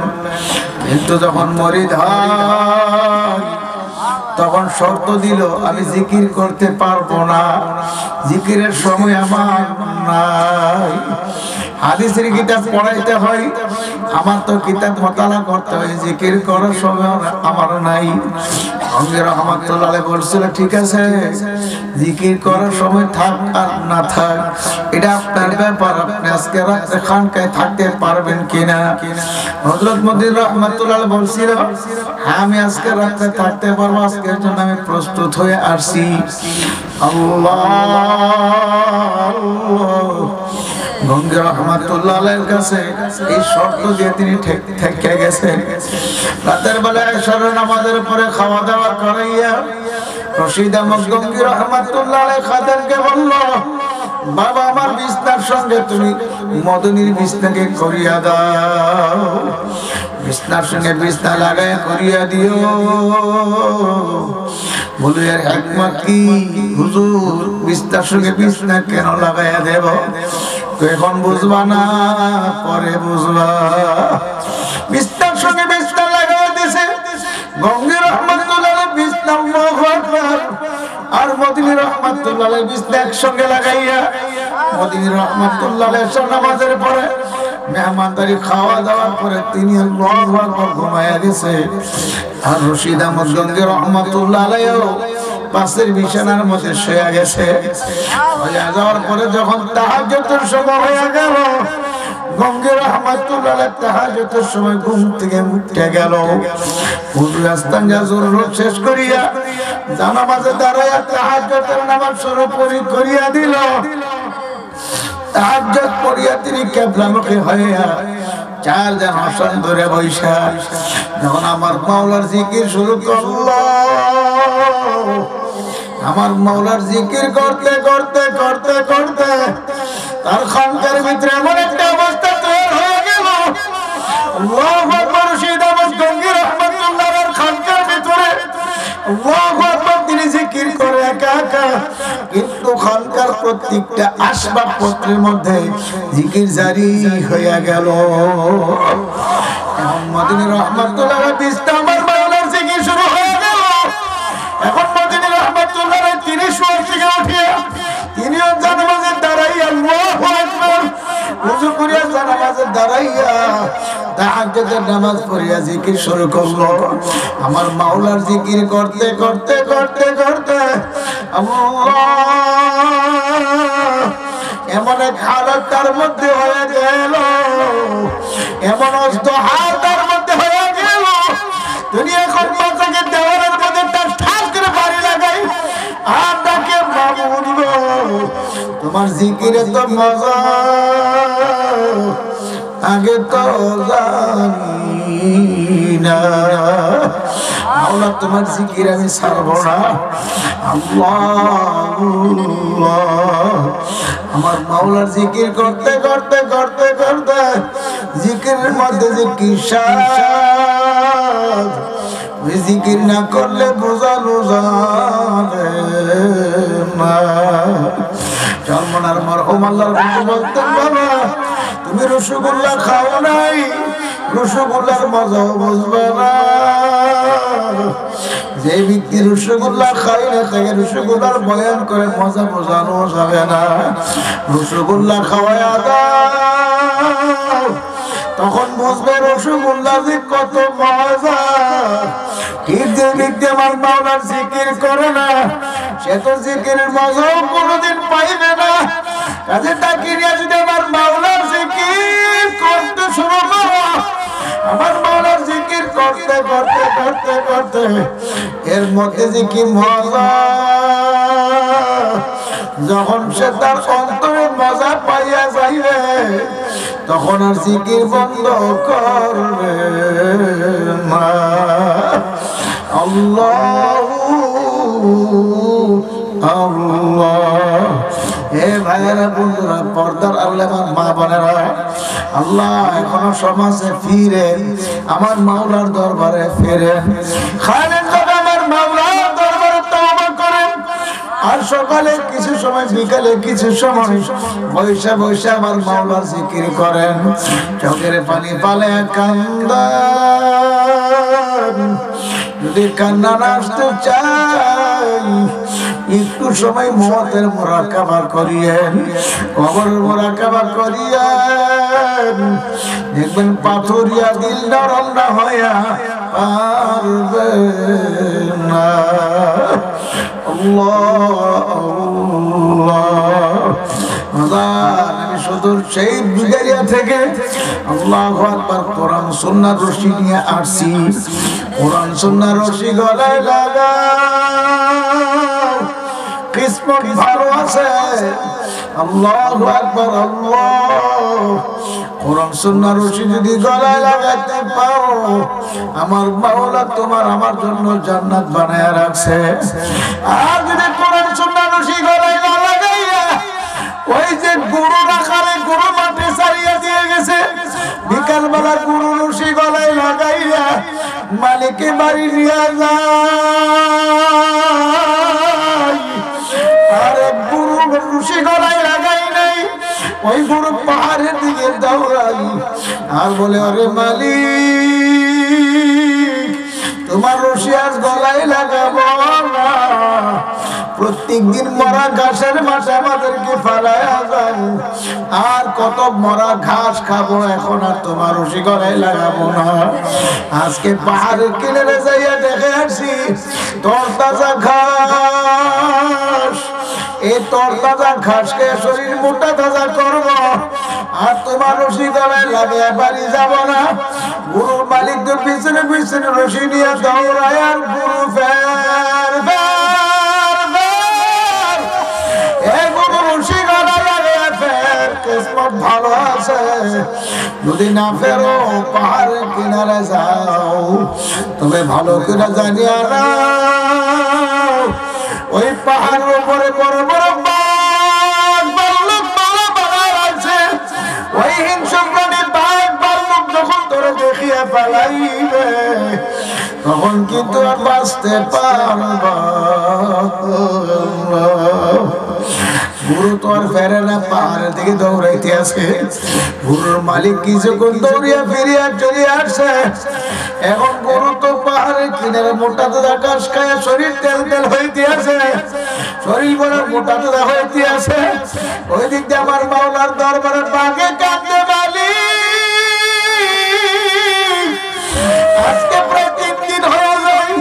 কিন্তু যখন মুরিদ হয় তখন শর্ত দিল, আমি জিকির করতে পারবো না, জিকিরের সময় আমার নাই। হাদিসের কিতাব পড়াইতে হয়, আমার তো কিতাব মোতালা করতে হয়, জিকির করার সময় আমার নাই। গঙ্গী রহমাতুল্লাহ আলাইহি বলছিল, ঠিক আছে, জিকির করার সময় থাক আর না থাক এটা আপনার ব্যাপার, আপনি আজকে রাতে খানকায় থাকতে পারবেন কিনা। হযরত মদনী রহমাতুল্লাহ আলাইহি বলছিল, হ্যাঁ আমি আজকে রাতে থাকতে পারবো, আজকের জন্য আমি প্রস্তুত হয়ে আসছি। আল্লাহ গঙ্গী রহমাতুল্লাহ আলাইহির কাছে এই শর্ত দিয়ে তিনি থেকে গেছেন। রাতের বেলায় এশার নামাজের পরে খাওয়া দাওয়া করাইয়া রশিদ আহমদ গঙ্গী রহমাতুল্লাহ আলাইহি খাদেমকে বলল, বাবা আমার বিছনার সঙ্গে তুমি মদনীর বিছনাকে করিয়া দাও, বিছনার সঙ্গে বিছনা লাগায় করিয়া দিও। বলে এর হিকমত কি হুজুর, বিছনার সঙ্গে বিছনা কেন লাগাইয়া দেব? এখন বুঝবা না, পরে বুঝবা। বিছনার সঙ্গে বিছনা লাগাইয়া দিয়েছে গঙ্গী রহমাতুল্লাহ আলাইহি বিছনা, আল্লাহু আকবার, আর মদনী রহমাতুল্লাহ আলাইহি বিছনা একসঙ্গে লাগাইয়া মদনী রহমাতুল্লাহ আলাইহি নামাজের পরে মেহমানদারি খাওয়া দাওয়ার পরে তিনি আল্লাহু আকবার ঘুমায়া গেছে। আর রশিদ আহমদ গঙ্গী রহমাতুল্লাহ আলাইহি পাশের বিছানার মধ্যে শুয়ে গেছে। হয়ে যাওয়ার পরে যখন তাহাজ্জুদের সময় হয়ে গেল, গঙ্গী রহমাতুল্লাহ আলাইহি তাহাজ্জুদের সময় ঘুম থেকে উঠে গেল। ওযু আস্তাঙ্গা জরুরত শেষ করিয়া জানামাজে দাঁড়াইয়া তাহাজ্জুদের নামাজ শুরু করিয়া দিল। তাহাজ্জুদ পড়িয়া তিনি কিবলামুখী হইয়া 4 জন আসন ধরে বৈশা যখন আমার মাওলার জিকির শুরু করল, আমার মাওলার জিকির করতে করতে করতে করতে তার খানকার ভিতরে এমন একটা অবস্থা তৈরি হয়ে গেল। আল্লাহু আকবার। রশিদ আহমদ গঙ্গী রহমাতুল্লাহ আলাইহির খানকার ভিতরে আল্লাহু আকবার তিনি জিকির করে একা একা, কিন্তু খানকার প্রত্যেকটা আসবাবপত্রের মধ্যে জিকির জারি হয়ে গেল। এখন মদনী রহমাতুল্লাহ আলাইহি বিছনা আমার মাওলার জিকির শুরু হয়ে গেল। এখন মদনী রহমাতুল্লাহ আলাইহি তিনি শুয়ে থেকে উঠে তিনিও জানামাজে দাঁড়াইয়া আল্লাহু আকবার ওযু করিয়া জানামাজে দাঁড়াইয়া তাহাজ্জুদের নামাজ পড়িয়া জিকির শুরু করলো। আমার মাওলার জিকির করতে করতে করতে করতে আল্লাহ এমন এক হালত তার মধ্যে হয়ে গেল, এমন অস্তহাল তার মধ্যে হয়ে গেল, তিনি এখন মাথাকে দেওয়ালের মধ্যে তার ঠাস করে বাড়ি লাগাই আর তাকে মাবুদ গো, তোমার জিকিরে তো মজা আগে তো জানি না, মাওলা তোমার জিকির আমি ছাড়ব না। আল্লাহ আমার মাওলার জিকির করতে করতে করতে করতে জিকিরের মধ্যে যে কি স্বাদ, ওই জিকির না করলে বোঝানো যাবে না। চরমনার মরহুম আল্লাহর বন্ধু বলতেন, বাবা তুমি রসগোল্লা খাও নাই, রসগোল্লার মজাও বুঝবে না। যে ব্যক্তি রসগোল্লা খায় না তাকে রসগোল্লার বয়ান করে মজা বোঝানো যাবে না। রসগোল্লা খাওয়ায়া দাও, তখন বুঝবে রসগোল্লা যে কত মজা। যে ব্যক্তি আমার মাওলার জিকির করে না সে তো জিকিরের মজাও কোনোদিন পাইবে না। কাজে তাকে নিয়ে যদি আমার মাওলার জিকির করতে শুরু করো, আমার মাওলার জিকির করতে করতে করতে করতে এর মধ্যে যে কি মজা, যখন সে তার অন্তরে মজা পাইয়া যাইবে তখন আর জিকির বন্ধ করবে না। আল্লাহু আল্লাহ। হে ভাইয়েরা বন্ধুরা, পর্দার আল্লাহ মা বোনেরা, আল্লাহ এখনো সমাজে ফিরে আমার মাওলার দরবারে ফিরে খালেন আমার মাওলার দরবারে তওবা করেন। আর সকালে কিছু সময়, বিকালে কিছু সময় বৈশা বৈশা আমার মাওলার জিকির করেন। চোখের পানি পালে কান্দান, যদি কান্না না আসতে চাই একটু সময় মওতের মুরাকাবা করিয়েন, কবরের মুরাকাবা করিয়েন, দেখবেন পাথরিয়া দিল নরম না হইয়া পারবে না। আমি সুদূর সেই বুগারিয়া থেকে আল্লাহু আকবার কোরআন সুন্নাহর রশি নিয়ে আসছি। কোরআন সুন্নাহর রশি গলায় লাগাও, কিসমত ভালো আছে। আল্লাহু আকবার আল্লাহ। কোরআন সুন্নাহর রশি যদি গলায় লাগাতে পারো, আমার মাওলা তোমার আমার জন্য জান্নাত বানায়া রাখছে। আর যদি কোরআন সুন্নাহর রশি গলায় না লাগাইয়া ওই যে গরু রাখারে গরু মাঠে ছাড়িয়ে দিয়ে গেছে, বিকাল বেলা গরু রশি গলায় লাগাইয়া মালিকে বাড়ি নিয়ে যায়, আরে গরু রশি গলায় লাগাই নাই, ওই গরু পাহাড়ের দিকে দৌড়াই আর বলে, আরে মালিক তোমার রশি আজ গলায় লাগাবো না, প্রত্যেক দিন মরা ঘাসের মাঠে আমাদেরকে ফেলায়া যায়, আর কত মরা ঘাস খাবো, এখন আর তোমার রশি গলায় লাগাবো না। আজকে পাহাড়ের কিনারে যাইয়া দেখে আসছি তরতাজা ঘাস, এই তরতাজা ঘাসকে শরীর মোটা তাজা করবো, আর তোমার রশি গলায় লাগিয়ে বাড়ি যাব না। গরুর মালিক তো পিছনে পিছনে রশি নিয়ে দৌড়ায়, আর গরু ফের ভালো আছে। যদি না ফেরো পাহাড়ের কিনারে যাও, তবে ভালো করে জানিয়া নাও ওই পাহাড়ের উপরে বড় বড় বাঘ ভাল্লুক আছে। ওই হিংস্র প্রাণী বাঘ ভাল্লুক যখন তোরে দেখিয়া পালাইবে, তখন কিন্তু আর বাঁচতে পারবা। গুরু তো আর ফেরে না, পাহাড়ের দিকে দৌড়াইতে আছে। গুরুর মালিক কিছুক্ষণ দৌড়িয়া ফিরিয়া চলে আসছে। এখন গরু তো পাহাড়ের কিনারে মোটা তাজা ঘাস খায়, শরীর তেল তেল হইতে আছে, শরীর বড় মোটা তাজা হইতে আছে। ওই দিক দিয়ে আমার মাওলার দরবারে বাঘে কাঁদতে বালি। আজকে প্রায় 3 দিন হয়ে যায়,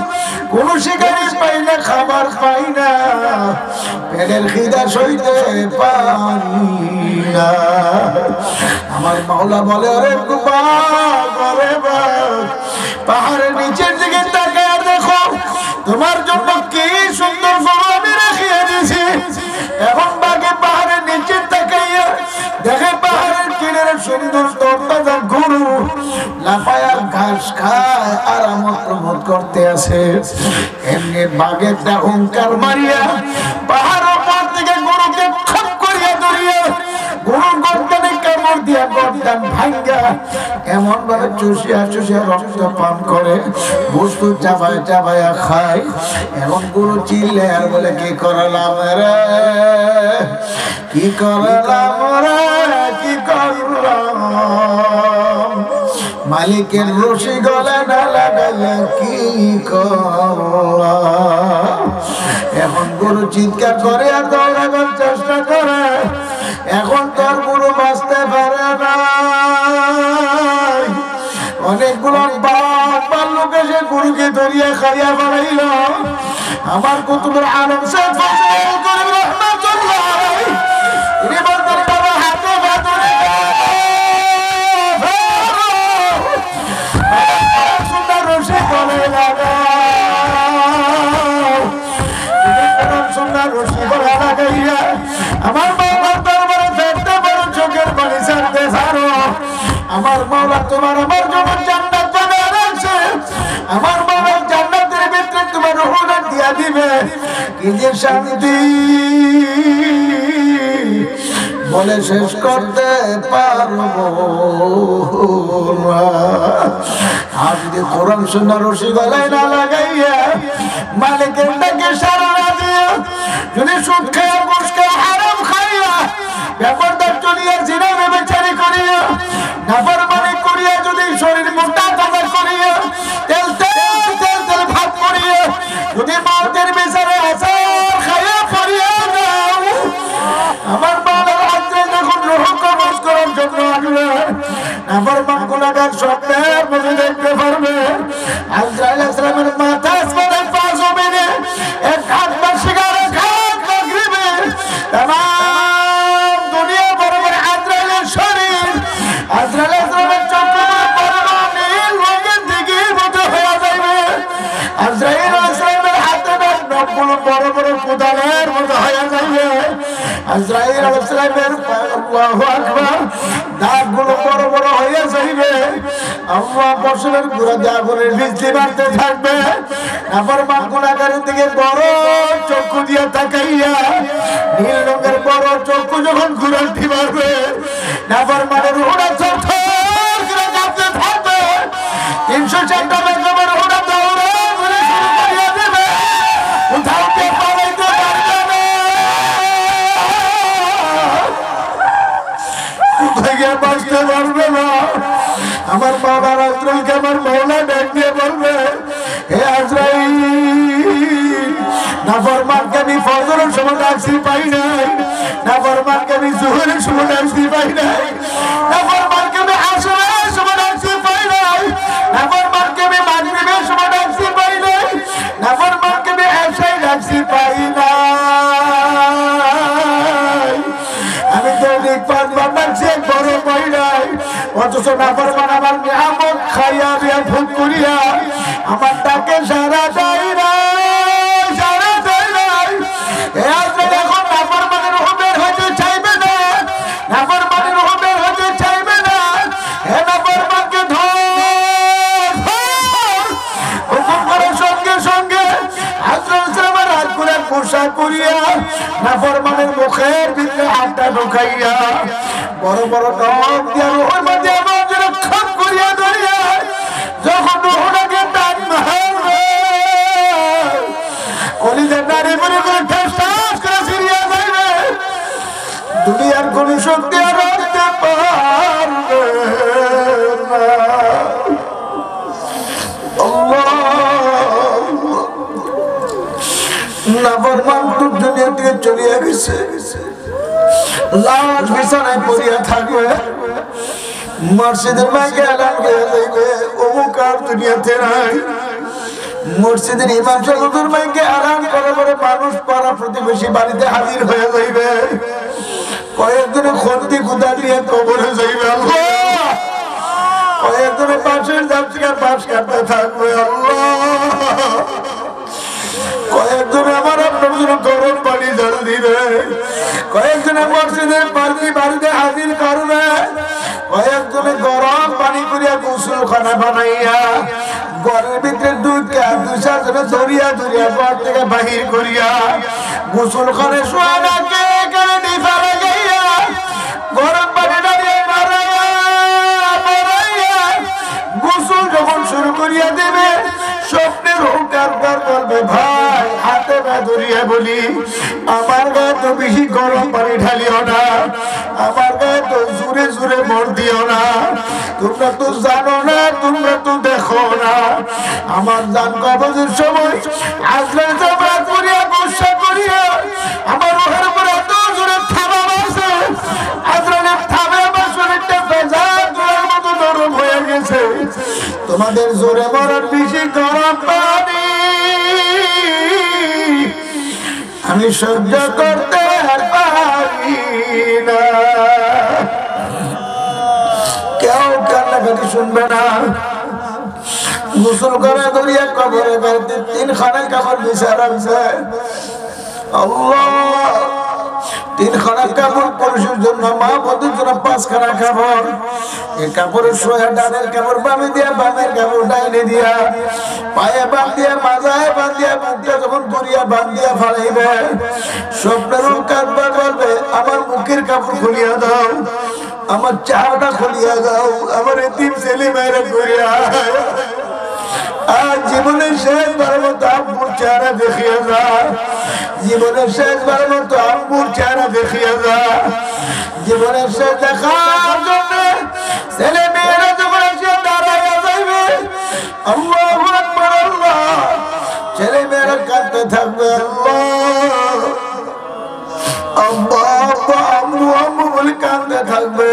কোন শিকারি পাই না, খাবার পাই না, পেটের খিদা সইতে পারি না। আমার মাওলা বলে, আরে পাহাড়ের নিচের দিকে তাকায় দেখো, তোমার জন্য কি সুন্দর গরু আমি রাখিয়ে দিয়েছি। এখন বাকি পাহাড়ের নিচে তাকাইয়া দেখে পাহাড়ের কিনারে সুন্দর তরতাজা গরু লাফায়া ঘাস খায় আর আমোদ প্রমোদ করতে আছে। এমনি বাঘেরটা হুঙ্কার মারিয়া পাহাড় উপর থেকে গরুকে খপ করিয়া ধরিয়া গরুর গর্দানে কামড় দিয়া গর্দান ভাঙ্গা এমন ভাবে চুষিয়া চুষিয়া রক্ত পান করে, বস্তু চাবায় চাবায়া খায়। এখন গরু চিল্লে আর বলে, কি করলাম রে, কি করলাম রে, কি করলাম, মালিকের রশি গলা না লাগাইয়া কি করলাম। এখন গরু চিৎকার করে আর দৌড়াবার চেষ্টা করে। এখন তোর গরু বাঁচতে পারে না, অনেকগুলো বাঘ ভাল্লুক এসে গরুকে ধরিয়া খাইয়া বাড়াইল। আমার কুতুবুল আলম সাহেব ফজলুল করিম রাহমাতুল্লাহ আলাইহি তিনি বলতেন, বাবা হাতে বাঁধরে সুন্দর রশি আমার মাওলা তোমার আমার জন্য জান্নাত বানিয়ে রাখছে আমার মাওলা জান্নাতের ভিতরে তোমার রূহটা দিয়া দিবে কি যে শান্তি বলে শেষ করতে পারবো না আর যদি কোরআন সুন্নাহ রশি গলায় না লাগাইয়া মালিকের ডাকে সাড়া না দিয়া যদি সুদ খায়া ঘুষ খায়া হারাম খাইয়া ব্যাপারদার চলিয়া জিনা ব্যভিচারী করিয়া নাফরমানি করিয়া যদি শরীর মোটা তাজা করিয়া তেল তেল তেল তেল ভাত করিয়া যদি মৌতের বিচারে আসার খাইয়া করিয়া দাও আমার বাবার হাতে যখন রূহ কবজ করার জন্য আসবে নাফরমান গুনাহগার স্বপ্নের মধ্যে দেখতে পারবে আজরাইল আলাইহিস সালামের মাথা আসমানের পা জমিনে এক হাত বার্ষিকার এক হাত মাগরিবে তামাম দুনিয়া বরাবর আজরাইলের শরীর আজরাইল আলাইহিস সালামের চক্ষু বরাবর নীল রঙের দিঘির মতো হয়ে যাবে আজরাইল আলাইহিস সালামের হাতে নখগুলো বড় বড় কোদালের মতো হয়ে যাবে আজরাইল আলাইহিস সালামের আল্লাহু আকবার দাঁতগুলো বড় বড় হয়ে যাবে আল্লাহ বছরের গুড়া দিয়ে আগুনের বিজলি মারতে থাকবে আমার মা গুণাগারের দিকে বড় চক্ষু দিয়ে তাকাইয়া নীল রঙের বড় চক্ষু যখন ঘুরাটি মারবে নাফর মানের রুহটা থরথর করে কাঁপতে থাকবে 304টা বেগমের রুহটা দৌড়ে ঘুরে শুরু করিয়া দেবে কোথাও কে পালাইতে পারবে না কোথায় গিয়ে বাঁচতে পারবে না আমার বাবার আজরাইলকে আমার মওলা ডাক দিয়ে বলবে হে আজরাইল নাফরমানকে আমি ফজরের সময় ডাকছি পাই নাই নাফরমানকে আমি জোহরের সময় ডাকছি পাই নাই নাফরমানকে আমি আসরের সময় ডাকছি পাই নাই নাফরমানকে আমি মাগরিবের সময় ডাকছি পাই নাই নাফরমানকে আমি এশায় ডাকছি পাই নাই আমি দৈনিক 5 বার ডাকছি বড় পাই নাই অথচ নাফরমান আমার নিয়ামত খাইয়া দিয়া ভোগ করিয়া আমার ডাকে সারা দেয় না সারা দেয় নাই এখন নাফরমানের রূহ বের হইতে চাইবে না নাফরমানের রূহ বের হইতে চাইবে না হে নাফরমানকে ধর হুকুম করে সঙ্গে সঙ্গে আজরাইল সালামের হাত করে কোষা করিয়া নাফরমানের মুখের ভিতরে হাতটা ঢুকাইয়া বড় বড় ডগ দিয়া রূহের মধ্যে এমন যেন খাপ করিয়া ধরিয়া যখন রূহটাকে টান মারবে কলিজার নাড়ি মনে করে ঠাস ঠাস করে ছিড়িয়া যাইবে দুনিয়ার কোন শক্তি আর রাখতে পারবে না নাফরমান তো দুনিয়া থেকে চলিয়া গেছে লাশ বিছানায় পড়িয়া থাকবে মসজিদের মাইকে এলান হয়ে যাইবে অমুক আর দুনিয়াতে নাই মসজিদের ইমাম সাহেবের মাইকে এলান করে করে মানুষ পাড়া প্রতিবেশী বাড়িতে হাজির হয়ে যাইবে কয়েকদিনে খন্তি খুদা নিয়ে কবরে যাইবে আল্লাহ কয়েকদিনে পাশের যাত্রীকার পাশ কাটতে থাকবে আল্লাহ কয়েকজন আমার আপনার জন্য গরম পানি জল দিবে কয়েকজনে মসজিদের পার্টি বাড়িতে হাজির করবে কয়েকজনে গরম পানি করিয়া গোসলখানা বানাইয়া ঘরের ভিতরে দুই চারজনে ধরিয়া ধরিয়া ঘর থেকে বাহির করিয়া গোসলখানে শোয়া না কে কেড়ে নিফা লাগাইয়া গরম পানি দাঁড়িয়ে মারাইয়া গোসল যখন শুরু করিয়া দেবে স্বপ্নের হুঙ্কার বলবে ভাই হাতে না ধরিয়া বলি আমার গায়ে তো বেশি গরম পানি ঢালিও না আমার গায়ে তো জোরে জোরে মর দিও না তোমরা তো জানো না তোমরা তো দেখো না আমার জান কবজের সময় আজরাইল জাবরা করিয়া গুসা করিয়া আমার রুহের উপর এত জোরে থাবা মারছে আজরাইলের থাবে আমার শরীরটা ভেজা জোরের মতো নরম হয়ে গেছে তোমাদের জোরে মরার বেশি গরম পানি আমি সহ্য করতে পারি না কেউ কান্নাকাটি শুনবে না গোসল করে ধরিয়া কবরে বাড়িতে 3 খানায় কাপড় বিছায় রাখছে আল্লাহ 3খানা কাপড় পুরুষের জন্য, মা বন্ধুর জন্য 5খানা কাপড়। এই কাপড়ের সোয়া ডানের কাপড় বামে দিয়া, বামের কাপড় ডাইনে দিয়া, পায়ে বান দিয়া, মাজায় বান দিয়া, মুখটা যখন করিয়া বান দিয়া ফালাইবে, স্বপ্নের কাঁদবা বলবে আমার মুখের কাপড় খুলিয়া দাও, আমার চাহাটা খুলিয়া দাও, আমার এতিম ছেলে মেয়েরা করিয়া। আর জীবনের শেষবার মতো আম্মুর চেহারা দেখিয়া যা, জীবনের শেষবার মতো আম্মুর চেহারা দেখিয়া যা। জীবনের শেষ দেখার জন্য ছেলে মেয়েরা যখন এসে দাঁড়াইয়া যাইবে, আল্লাহু আকবার আল্লাহ, ছেলে মেয়েরা কাঁদতে থাকবে, আল্লাহ আব্বা আব্বা আম্মু আম্মু বলে কাঁদতে থাকবে,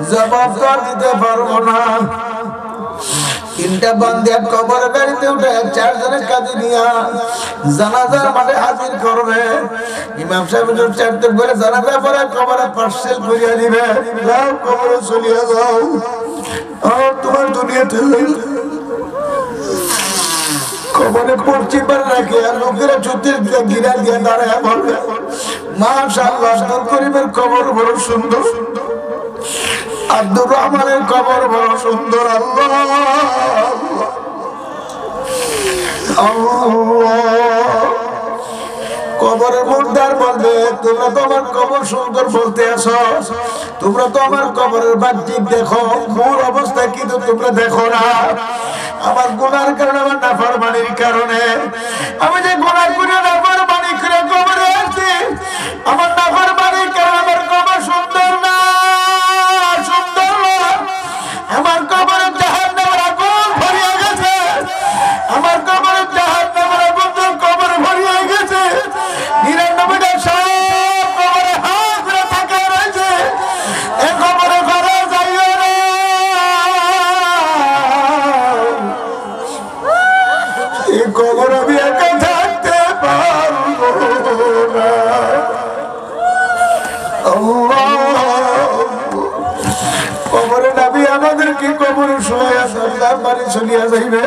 জবাব তো আর দিতে পারবো না। 3টা বান্দিয়া কবর গাড়িতে উঠে 4 জনের কাঁধে নিয়া জানাজার মাঠে হাজির করবে। ইমাম সাহেব চারটে করে জানাজা পরে কবরে পার্সেল করিয়া দিবে, যাও কবরে চলিয়া যাও, আর তোমার দুনিয়াতে কবরে পড়ছি পার রাখে। আর লোকেরা চুতির গিরা দিয়ে দাঁড়ায় বলবে মাশাআল্লাহ, আব্দুল করিমের কবর বড় সুন্দর, আব্দুর রহমানের কবর বড় সুন্দর। আল্লাহ কবরের মুর্দার বলবে তোমরা তো আমার কবর সুন্দর বলতে আসো, তোমরা তো আমার কবরের বাহ্যিক দেখো, মূল অবস্থা কিন্তু তোমরা দেখো না। আমার গুনার কারণে, আমার নাফরমানির কারণে, আমি যে গুনাহ করে নাফরমানি করে কবরে আসছি, আমার নাফরমানির কারণে আমার কবর সুন্দর না, সুন্দর না। আমার কবরে জাহান্নামের আগুন ভরিয়া গেছে, আমার কবরে জাহান্নামের আগুন কবর ভরিয়া গেছে। 99টা সব কবরে হাত ধরে থাকে রয়েছে, এ কবরে ঘরে যাইও না। এই কবর আমি একা থাকতে পারবো না। কবরে নাবি আমাদেরকে কবরে শোয়া সন্তান বাড়ি চলিয়া যাইবে,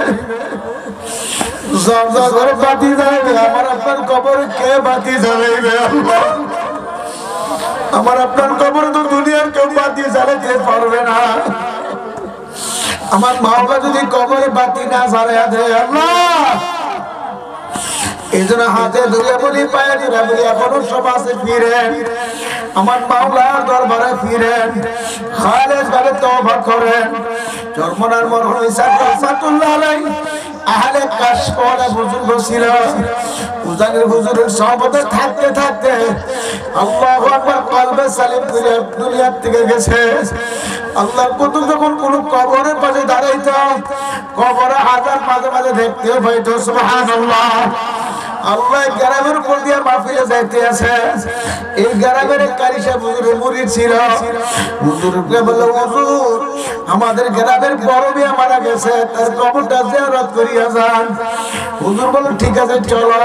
ঘরে বাতি জ্বালাইবে। আমার আপনার কবরে কে বাতি জ্বালাইবে? আমার আপনার কবরে তো দুনিয়ার কেউ বাতি জ্বালাইতে পারবে না। আমার মাওলা যদি কবরে বাতি না জ্বালাইয়া দেয়, আল্লাহ এই জন্য হাতে ধরে বলি, পায়ে ধরে বলি, এখনো সমাজে ফিরেন, আমার মাওলার দরবারে ফিরেন, খালেস ভাবে তওবা করেন। চরমনার মরহুম ইসাক রাহমাতুল্লাহ আলাইহি আহলে কাশফওয়ালা বুজুর্গ ছিল। উজানির হুজুরের সহবতে থাকতে থাকতে আল্লাহু আকবার কলবে সালিম করে দুনিয়া থেকে গেছে। আল্লাহর কুতুব যখন কোন কবরের পাশে দাঁড়াইতো, কবরে হাজার মাঝে মাঝে দেখতে পাইতো, সুবহানাল্লাহ। আল্লাহ গ্রামের উপর দিয়ে মাহফিলে যাইতে আছে। এই গ্রামের কারি সাহেব হুজুরের মুরিদ ছিল। হুজুরকে বলল, হুজুর আমাদের গ্রামের বড় মিয়া মারা গেছে, তার কবরটা জিয়ারত করিয়া যান। হুজুর বলল ঠিক আছে চলো।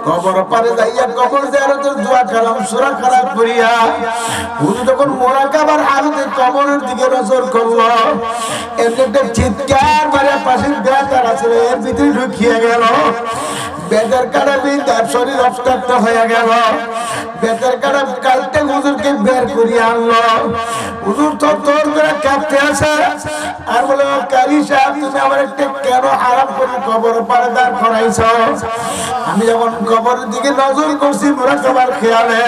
কবর পারে যাইয়া কবর জিয়ারতের দোয়া কালাম সূরা কালাম করিয়া হুজুর যখন মুরাকাবার হালতে কবরের দিকে নজর করলো, এমনি একটা চিৎকার মারে পাশের বেতার আছে এর ভিতরে ঢুকিয়ে গেল। বেতের কাটা বিন্দার শরীর অবস্থান্ত হয়ে গেল। বেতের কাটা কালতে হুজুরকে বের করিয়ে আনলো। হুজুর তো তোর করে কাঁপতে আছে আর বলে, কারি সাহেব তুমি আমার একটা কেন আরাম করে কবর পারে দাঁড় করাইছ? আমি যখন কবরের দিকে নজর করছি মুরাকাবার খেয়ালে,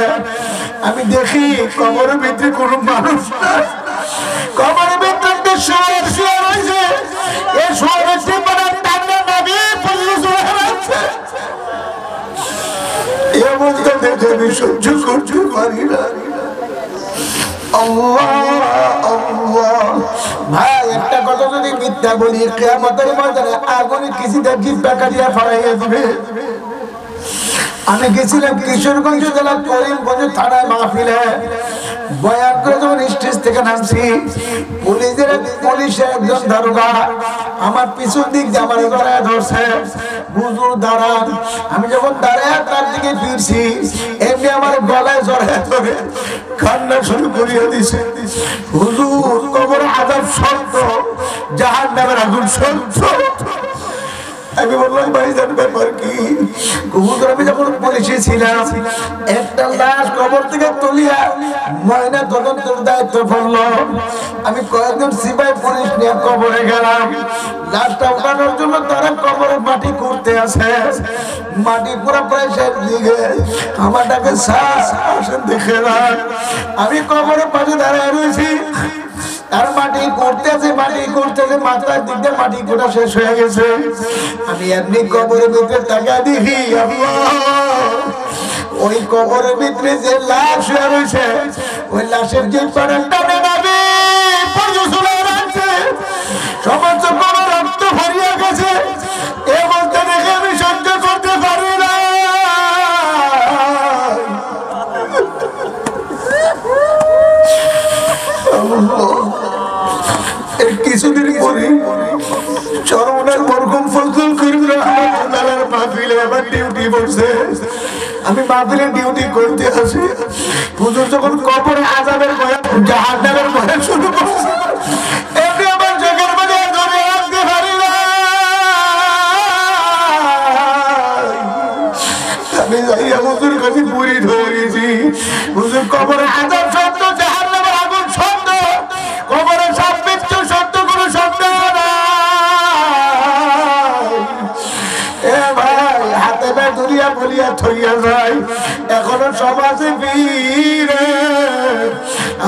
আমি দেখি কবরের ভিতরে কোনো মানুষ নাই। কবরের ভিতরে শুয়ে শুয়ে রয়েছে। এই শুয়ে রয়েছে মানে টান্না নবী পল্লী আছে। এই অবস্থা দেখে আমি সহ্য করতে পারি না। ভাই একটা কথা যদি মিথ্যা বলি, কিয়ামতের ময়দানে আগুনে কিছুটা জিব্বা কাটিয়া ফলাইয়া দিবে। আমি গেছিলাম কিশোরগঞ্জ জেলার করিমগঞ্জ থানায় মাহফিলে। বয়ান করে যখন স্টেজ থেকে নামছি, পুলিশের একজন দারোগা আমার পিছন দিক দিয়ে আমার গলায় ধরছে, হুজুর দাঁড়ান। আমি যখন দাঁড়ায় তার দিকে ফিরছি, এমনি আমার গলায় জড়ায় ধরে কান্না শুরু করিয়া দিছে। হুজুর কবর আযাব সত্য, জাহান্নামের আগুন সত্য। আমি বললাম ভাইজান ব্যাপার কি? হুজুর আমি যখন পুলিশে ছিলাম একটা লাশ কবর থেকে তুলিয়া ময়না তদন্তের দায়িত্ব পড়লো। আমি কয়েকজন সিপাহী পুলিশ নিয়ে কবরে গেলাম। লাশটা উঠানোর জন্য তারা কবরে মাটি করতে আছে, মাটি পুরো প্রায় শেষ দিকে। আমার ডাকে আসেন দেখে না। আমি কবরের পাশে দাঁড়ায় রয়েছি, আর মাটি করতেছে মাথার দিক দিয়ে মাটি কোটা শেষ হয়ে গেছে। আমি এমনি কবরের ভিতরে তাকা দেখি ওই কবরের ভিতরে যে লাশ হয়ে রয়েছে, ওই লাশের যে টানে নামে সমস্ত কোনো রক্ত ভরিয়ে গেছে। এ বলতে দেখে আমি সহ্য করতে পারি না। কিছুদিন পরে চরমনার মরহুম ফজলুল করিম রাহমাতুল্লাহর মাহফিলে আবার ডিউটি পড়ছে। আমি মাহফিলে ডিউটি করতে আসি, হুজুর যখন কবরে আযাবের ভয় জাহান্নামের ভয় শুরু করছে, এমনি আমার চোখের মাঝে ধরে রাখতে পারি না। আমি যাইয়া হুজুর কাছে পুরি ধরেছি। হুজুর কবরে আযাব শব্দ, জাহান্নামের আগুন শব্দ, কবরে সব মৃত্যু শব্দ, কোনো শব্দ দুনিয়া বলিয়া থইয়া যায়। এখনো সমাজে ফিরে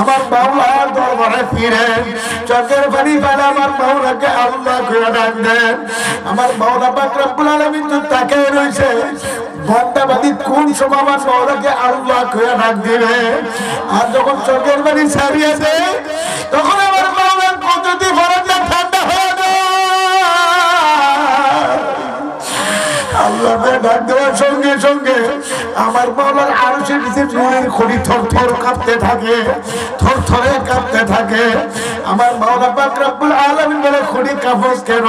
আমার মাওলার দরবারে ফিরে চোখের পানি ফেলে আমার মাওলাকে আল্লাহ করে ডাক দেন। আমার মাওলা পাক রব্বুল আলামিন তো তাকে রয়েছে বান্দাবাদী কোন সময় আমার মাওলাকে আল্লাহ করে ডাক দিবে। আর যখন চোখের পানি ছাড়িয়ে দেয় তখন আমার মাওলার পদ্ধতি ফরজটা ঠান্ডা হয়ে যায়। আল্লাহকে ডাক দেওয়ার সঙ্গে সঙ্গে আমার মাওলার আরশের নিচে নূরের খড়ি থরথর কাঁপতে থাকে, থরথরে কাঁপতে থাকে। আমার মাওলা পাক রব্বুল আলামিন বলে, খড়ি কাঁপস কেন?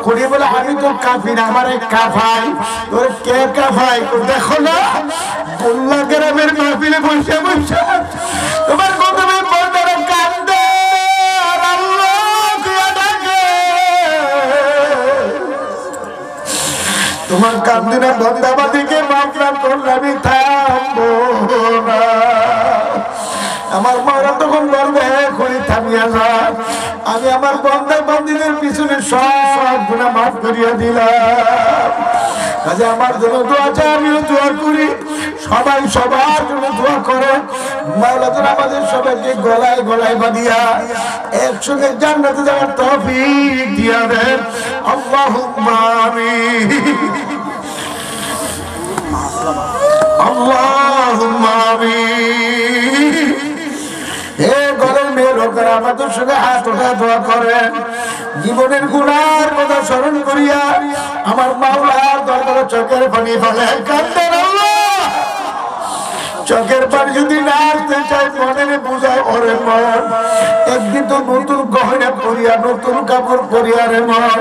খড়ি বলে, আমি তো কাঁপি না, আমারে কাঁপাই। তোর কে কাঁপাই? দেখো না গোল্লা গ্রামের মাহফিলে বসে বসে তোমার কদমে পড়বে কান্দে আর আল্লাহকে ডাকে। তোমার কান্দিনা বন্দাবাদীকে মাফ না করলে আমি থামবো না। আমার মারা তখন বলবে, খড়ি থামিয়া যা, আমি আমার বন্দা বান্দীদের পিছনে সব গুনাহ মাফ করিয়া দিলাম। কাজে আমার জন্য দোয়া চাই, আমিও দোয়া করি, সবাই সবার জন্য দোয়া করে। মাওলা যেন আমাদের সবাইকে গলায় গলায় বাঁধিয়া একসঙ্গে জান্নাতে যাওয়ার তৌফিক দিয়া দেন। আল্লাহুম্মা আমিন, আল্লাহুম্মা আমিন। হে ঘরের মেয়ে লোকেরা, আমাদের সঙ্গে হাত উঠা দোয়া করেন। জীবনের গুনার কথা স্মরণ করিয়া আমার মাওলার দরবারে চোখের পানি ফেলে কাঁদেন। আল্লাহ, চোখের পানি যদি না আসতে চাই মনের বুঝায়, ওরে মন একদিন তো নতুন গহনা পরিয়া, নতুন কাপড় পরিয়া রে মন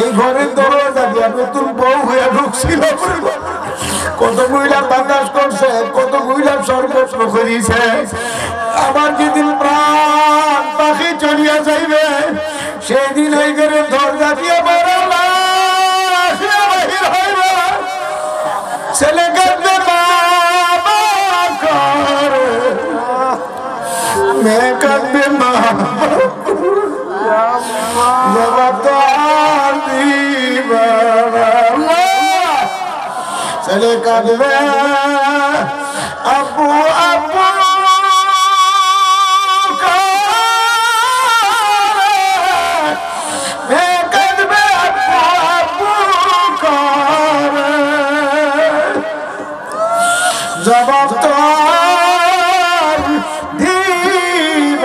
এই ঘরের দরজা দিয়া নতুন বউ হইয়া ঢুকছিল। কত মহিলা বাতাস করছে, কত মহিলা সর্বস্ব করিছে। আমার যেদিন প্রাণ পাখি চলিয়া যাইবে সেই দিন এই ঘরের দরজা দিয়ে বাহির হইবে। ছেলে কাঁদবে বাবা করে, মেয়ে কাঁদবে মা, জবাব তো আর দিবা না। ছেলে কাঁদবে আপু আপু, জবাব তো দিব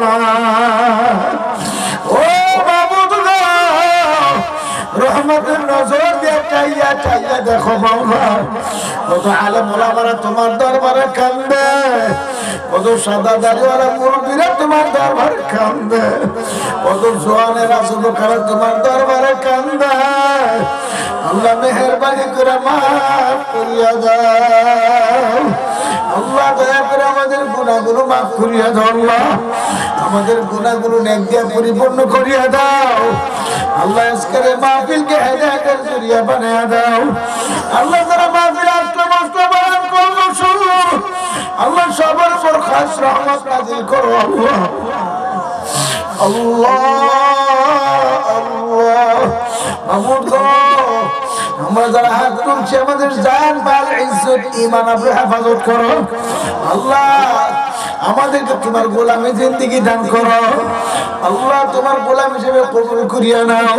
না। ও বাবু রহমতের নজর দিয়ে চাইয়া চাইয়া দেখো মাওলা, কত আলেম ওলামারা তোমার দরবারে কান্দে, কত সাদা দাড়িওয়ালা মুরব্বিরা তোমার দরবারে কান্দে, কত জোয়ানেরা যুবকেরা তোমার দরবারে কান্দে। আল্লাহ মেহেরবানি করে মাফ করিয়া দাও। আল্লাহ দয়া করে আমাদের গুনাহগুলো মাফ করিয়া দাও আল্লাহ, আমাদের গুনাহগুলো নেক দিয়ে পরিপূর্ণ করিয়া দাও আল্লাহ। আজকের মাহফিলকে হেদায়েতের জরিয়া বানায়া দাও আল্লাহ। যারা মাহফিল আসলে মশলা বানান করলো শুরু আল্লাহ, সবার উপর খাস রহমত নাযিল করো আল্লাহ। আল্লাহ আল্লাহ আমরা যারা হাত তুলছি আমাদের জান মাল ইজ্জত ঈমান আপনি হেফাজত করো আল্লাহ। আমাদেরকে তোমার গোলামী জিন্দেগি দান করো আল্লাহ। তোমার গোলাম হিসেবে কবুল করিয়া নাও,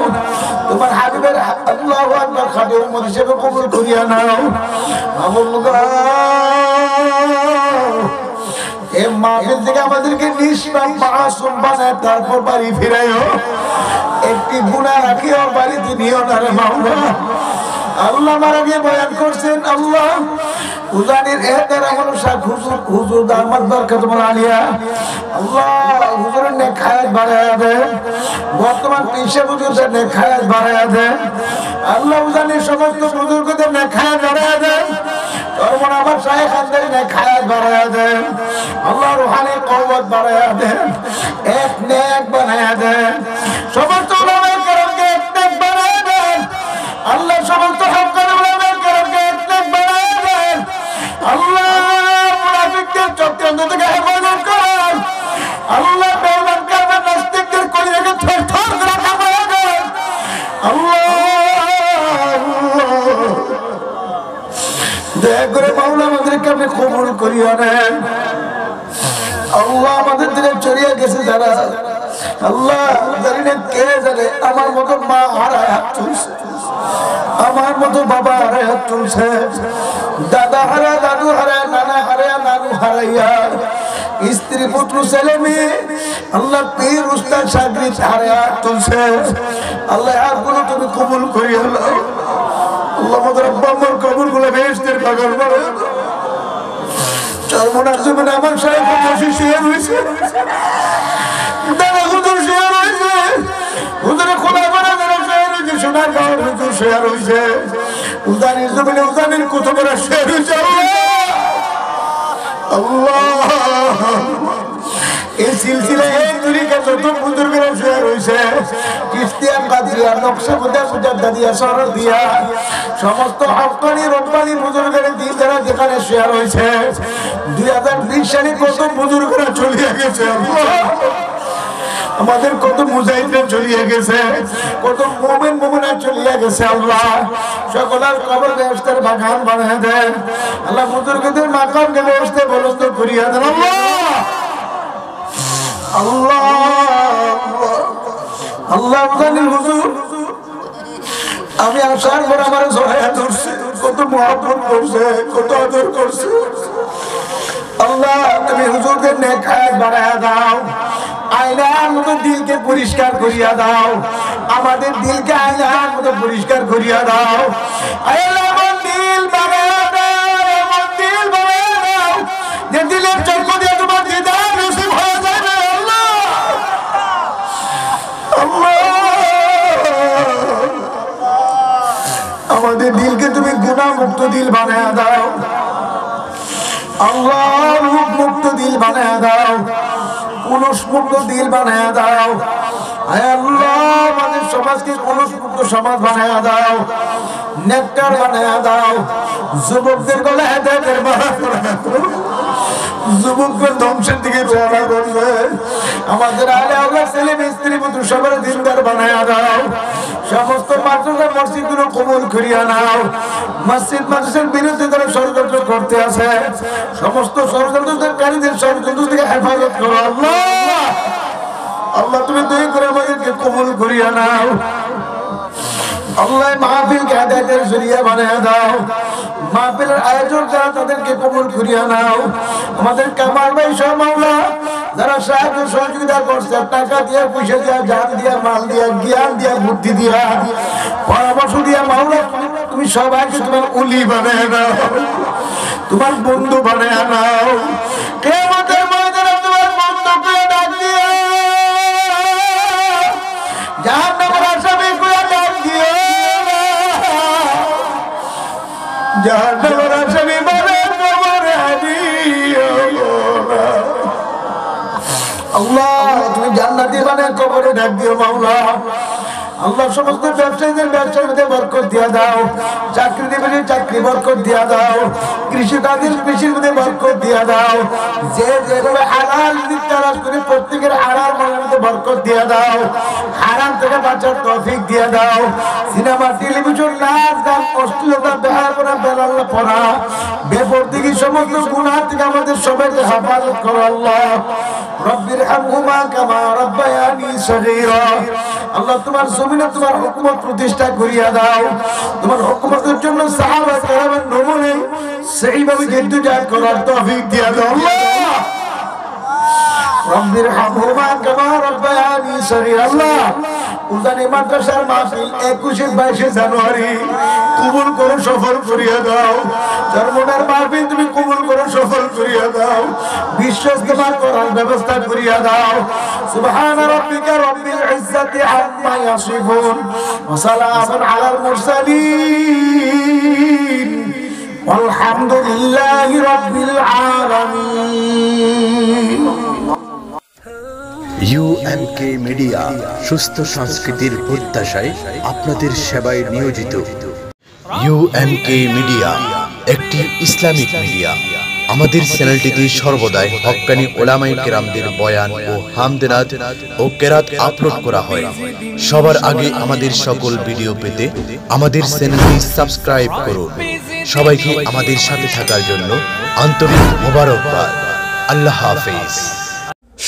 তোমার হাবিবের আল্লাহু আকবার খাঁটি উম্মত হিসেবে কবুল করিয়া নাও। এই মাহফিল থেকে আমাদেরকে নিষ্পাপ মাসুম বানায় তারপর বাড়ি ফিরাইও। একটি গুনাহ রাখিও বাড়িতে নিও না রে মাওলা। আল্লাহ মারা গিয়ে বয়ান করছেন আল্লাহ উজানির এহতেরাম হলো শাহ হুজুর দামাত বরকতুল আলিয়া আল্লাহ। হুজুরের নেক হায়াত বাড়ায়া দেন, বর্তমান পীর হুজুরের নেক হায়াত বাড়ায়া দেন আল্লাহ। উজানির সমস্ত বুজুর্গদের নেক হায়াত বাড়ায়া দেন, তরমন আমার শায়েখ আন্দারি নেক হায়াত বাড়ায়া দেন আল্লাহ। রুহানি কওয়াত বাড়ায়া দেন, এক নেক বানায়া দেন। সমস্ত উলামায়ে কেরামকে এক নেক বানায়া দেন আল্লাহ। সমস্ত হক্কানি উলামায়ে কেরামকে এক নেক বানায়া দেন আল্লাহ। মুনাফিকদের চক্রান্ত থেকে হেফাজত করুন আল্লাহ। বেঈমান কাফের নাস্তিকদের কলিজাকে থরথর করে কাঁপায়া দেন আল্লাহ। দয়া করে মাওলা আমাদেরকে আপনি কবুল করিয়া নেন আল্লাহ। আমাদের দিকে চড়িয়ে গেছে যারা আল্লাহ জানি না কে জানে, আমার মতো মা হারায় হাত তুলছে, আমার মতো বাবা হারায় হাত তুলছে, দাদা হারা দাদু হারায়, নানা হারায় নানু হারাইয়া, স্ত্রী পুত্র ছেলে মেয়ে আল্লাহ পীর উস্তাদ সাগরিদ হারায় হাত তুলছে আল্লাহ। আর গুলো তুমি কবুল করিয়া নাও আল্লাহ। আমাদের আব্বা আম্মার কবরগুলো বেহেশতের বাগান বানায় দাও। চরমনার জমিনে আমার সাহেব বসে শুয়ে রয়েছে, দাদা হুজুর শুয়ে রয়েছে, হুজুরে খোলা করা যারা শুয়ে রয়েছে, সোনার গাঁওয়ের হুজুর শুয়ে রয়েছে, উজানির জমিনে উজানির কুতুবেরা শুয়ে রয়েছে আল্লাহ। এই সিলসিলায় এই তরিকা যত বুজুর্গরা শুয়ে রয়েছে, কিস্তিয়ান কাদিয়া নকশবন্দিয়া মুজাদ্দিদিয়া সরদিয়া সমস্ত হক্কানি রব্বানি বুজুর্গের দিন যারা যেখানে শুয়ে রয়েছে, 2020 সালে কত বুজুর্গরা চলিয়ে গেছে আল্লাহ। আমাদের কত মুজাহিদরা চলিয়ে গেছে, কত মুমিন মুমিনা চলিয়ে গেছে আল্লাহ। সকলের কবর বেহেশতের বাগান বানিয়ে দেন আল্লাহ। বুজুর্গদের মাকামকে বেহেশতে বলস্ত করিয়া দেন আল্লাহ। আল্লাহ আল্লাহ উজানির হুজুর আমি আসার পর আমার জড়াইয়া ধরছে, কত মহব্বত করছে, কত আদর করছে আল্লাহ। তুমি হুজুরদের নেক হায়াত বাড়ায়া দাও, আয়নার মতো দিলকে পরিষ্কার করিয়া দাও, আমাদের দিলকে আয়নার মতো পরিষ্কার করিয়া দাও আল্লাহ। আমার দিল বাড়ায়া দাও, আমার দিল বাড়ায়া দাও, যে দিলের চক্ষু দিয়ে তোমার দিদার নসিব হয়ে যাবে আল্লাহ। আমাদের দিলকে তুমি গুনাহ মুক্ত দিল বানায়া দাও আল্লাহ। রূপ মুক্ত দিল বানায়া দাও, কুলুষ মুক্ত দিল বানায়া দাও আল্লাহ। আমাদের সমাজকে কুলুষ মুক্ত সমাজ বানায়া দাও, নেককার বানায়া দাও, যুবকদের গলা হেদায়েতের বাড়া বানায়া দাও, যুবকদের ধ্বংসের দিকে রওনা করবে। আমাদের আলে আল্লাহ ছেলে স্ত্রী পুত্র সবার দিনদার বানায়া দাও। সমস্ত মাদ্রাসা মসজিদগুলো কবুল করিয়া নাও। মসজিদ মাদ্রাসার বিরুদ্ধে যারা ষড়যন্ত্র করতে আছে, সমস্ত ষড়যন্ত্রকারীদের ষড়যন্ত্র থেকে হেফাজত করো আল্লাহ। আল্লাহ তুমি দয়া করে আমাদেরকে কবুল করিয়া নাও আল্লাহ। মাহফিলকে হেদায়েতের জরিয়া বানায়া দাও, মাহফিলের আয়োজন যারা তাদেরকে কবুল করিয়া নাও। আমাদের কামাল ভাই সহ মাওলা যারা সাহায্য সহযোগিতা করছে, টাকা দিয়া, পয়সা দিয়া, জান দিয়া, মাল দিয়া, জ্ঞান দিয়া, বুদ্ধি দিয়া, পরামর্শ দিয়া মাওলা তুমি সবাইকে তোমার উলি বানায় নাও, তোমার বন্ধু বানায় নাও। কিয়ামতের ময়দানে তোমার বন্ধু করে ডাক দিও, জাহান্নামের আসামি করে ডাক দিও, জাহান্নামের আসামি বানায় কবরে হাজির আল্লাহ তুমি জান্নাতি বানায় কবরে ঢাক দিও মাওলা। আল্লাহ সমস্ত ব্যবসায়ীদের ব্যবসার মধ্যে বরকত দিয়া দাও, চাকরিজীবীদের চাকরি বরকত দিয়া দাও, কৃষিকাজের কৃষির মধ্যে বরকত দিয়া দাও, যে যেভাবে হালাল রিজিক তালাশ করে প্রত্যেকের হালাল মালের মধ্যে বরকত দিয়া দাও, হারাম থেকে বাঁচার তৌফিক দিয়া দাও। সিনেমা টেলিভিশন নাচ গান অশ্লীলতা বেহায়াপনা বেলাল্লা পড়া বেপরদিগি সমস্ত গুনাহ থেকে আমাদের সবাইকে হেফাজত করো আল্লাহ। রব্বির হামহুমা কামা রাব্বায়ানি সগীরা। আল্লাহ তোমার জমিনে তোমার হুকুমত প্রতিষ্ঠা করিয়া দাও, তোমার হুকুমতের জন্য সাহাবা কেরামের নমুনে সেইভাবে জিদ্দুজাত করার তৌফিক দিয়া দাও আল্লাহ। রব্বির হামহুমা কামা রাব্বায়ানি সগীরা। আল্লাহ উজানি মাদ্রাসার মাহফিল 21-22 জানুয়ারি কবুল করো, সফল করিয়া দাও। চরমনার মাহফিল তুমি কবুল করো, সফল করিয়া দাও। বিশ্ব ইজতেমা করার ব্যবস্থা করিয়া দাও। সুবহান রাব্বিকা রব্বিল ইজ্জাতি আম্মা ইয়াসিফুন ওয়া সালামুন আলাল মুরসালিন ওয়ালহামদুলিল্লাহি রাব্বিল আলামিন। UMK মিডিয়া সুস্থ সংস্কৃতির প্রত্যাশায় আপনাদের সেবায় নিয়োজিত। UMK মিডিয়া একটি ইসলামিক মিডিয়া। আমাদের চ্যানেলটিতে সর্বদাই হক্কানি উলামায়ে কেরামদের বয়ান ও হামদনাত ও কেরাত আপলোড করা হয়। সবার আগে আমাদের সকল ভিডিও পেতে আমাদের চ্যানেলটি সাবস্ক্রাইব করুন। সবাইকে আমাদের সাথে থাকার জন্য আন্তরিক মোবারকবাদ। আল্লাহ হাফেজ।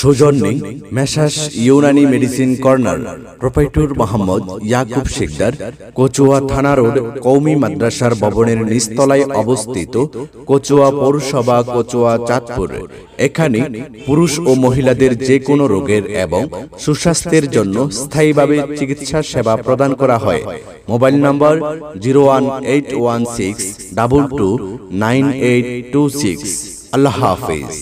সৌজন্যে messrs Unani medicine corner, proprietor Mohammad Yakub Shikdar, Kachua থানা রোড, কওমি মাদ্রাসার ভবনের নিচতলায় অবস্থিত, কচুয়া পৌরসভা, কচুয়া, চাঁদপুর। এখানে পুরুষ ও মহিলাদের যে কোনো রোগের এবং সুস্বাস্থ্যের জন্য স্থায়ীভাবে চিকিৎসা সেবা প্রদান করা হয়। মোবাইল নম্বর 01816229826। আল্লাহ হাফেজ।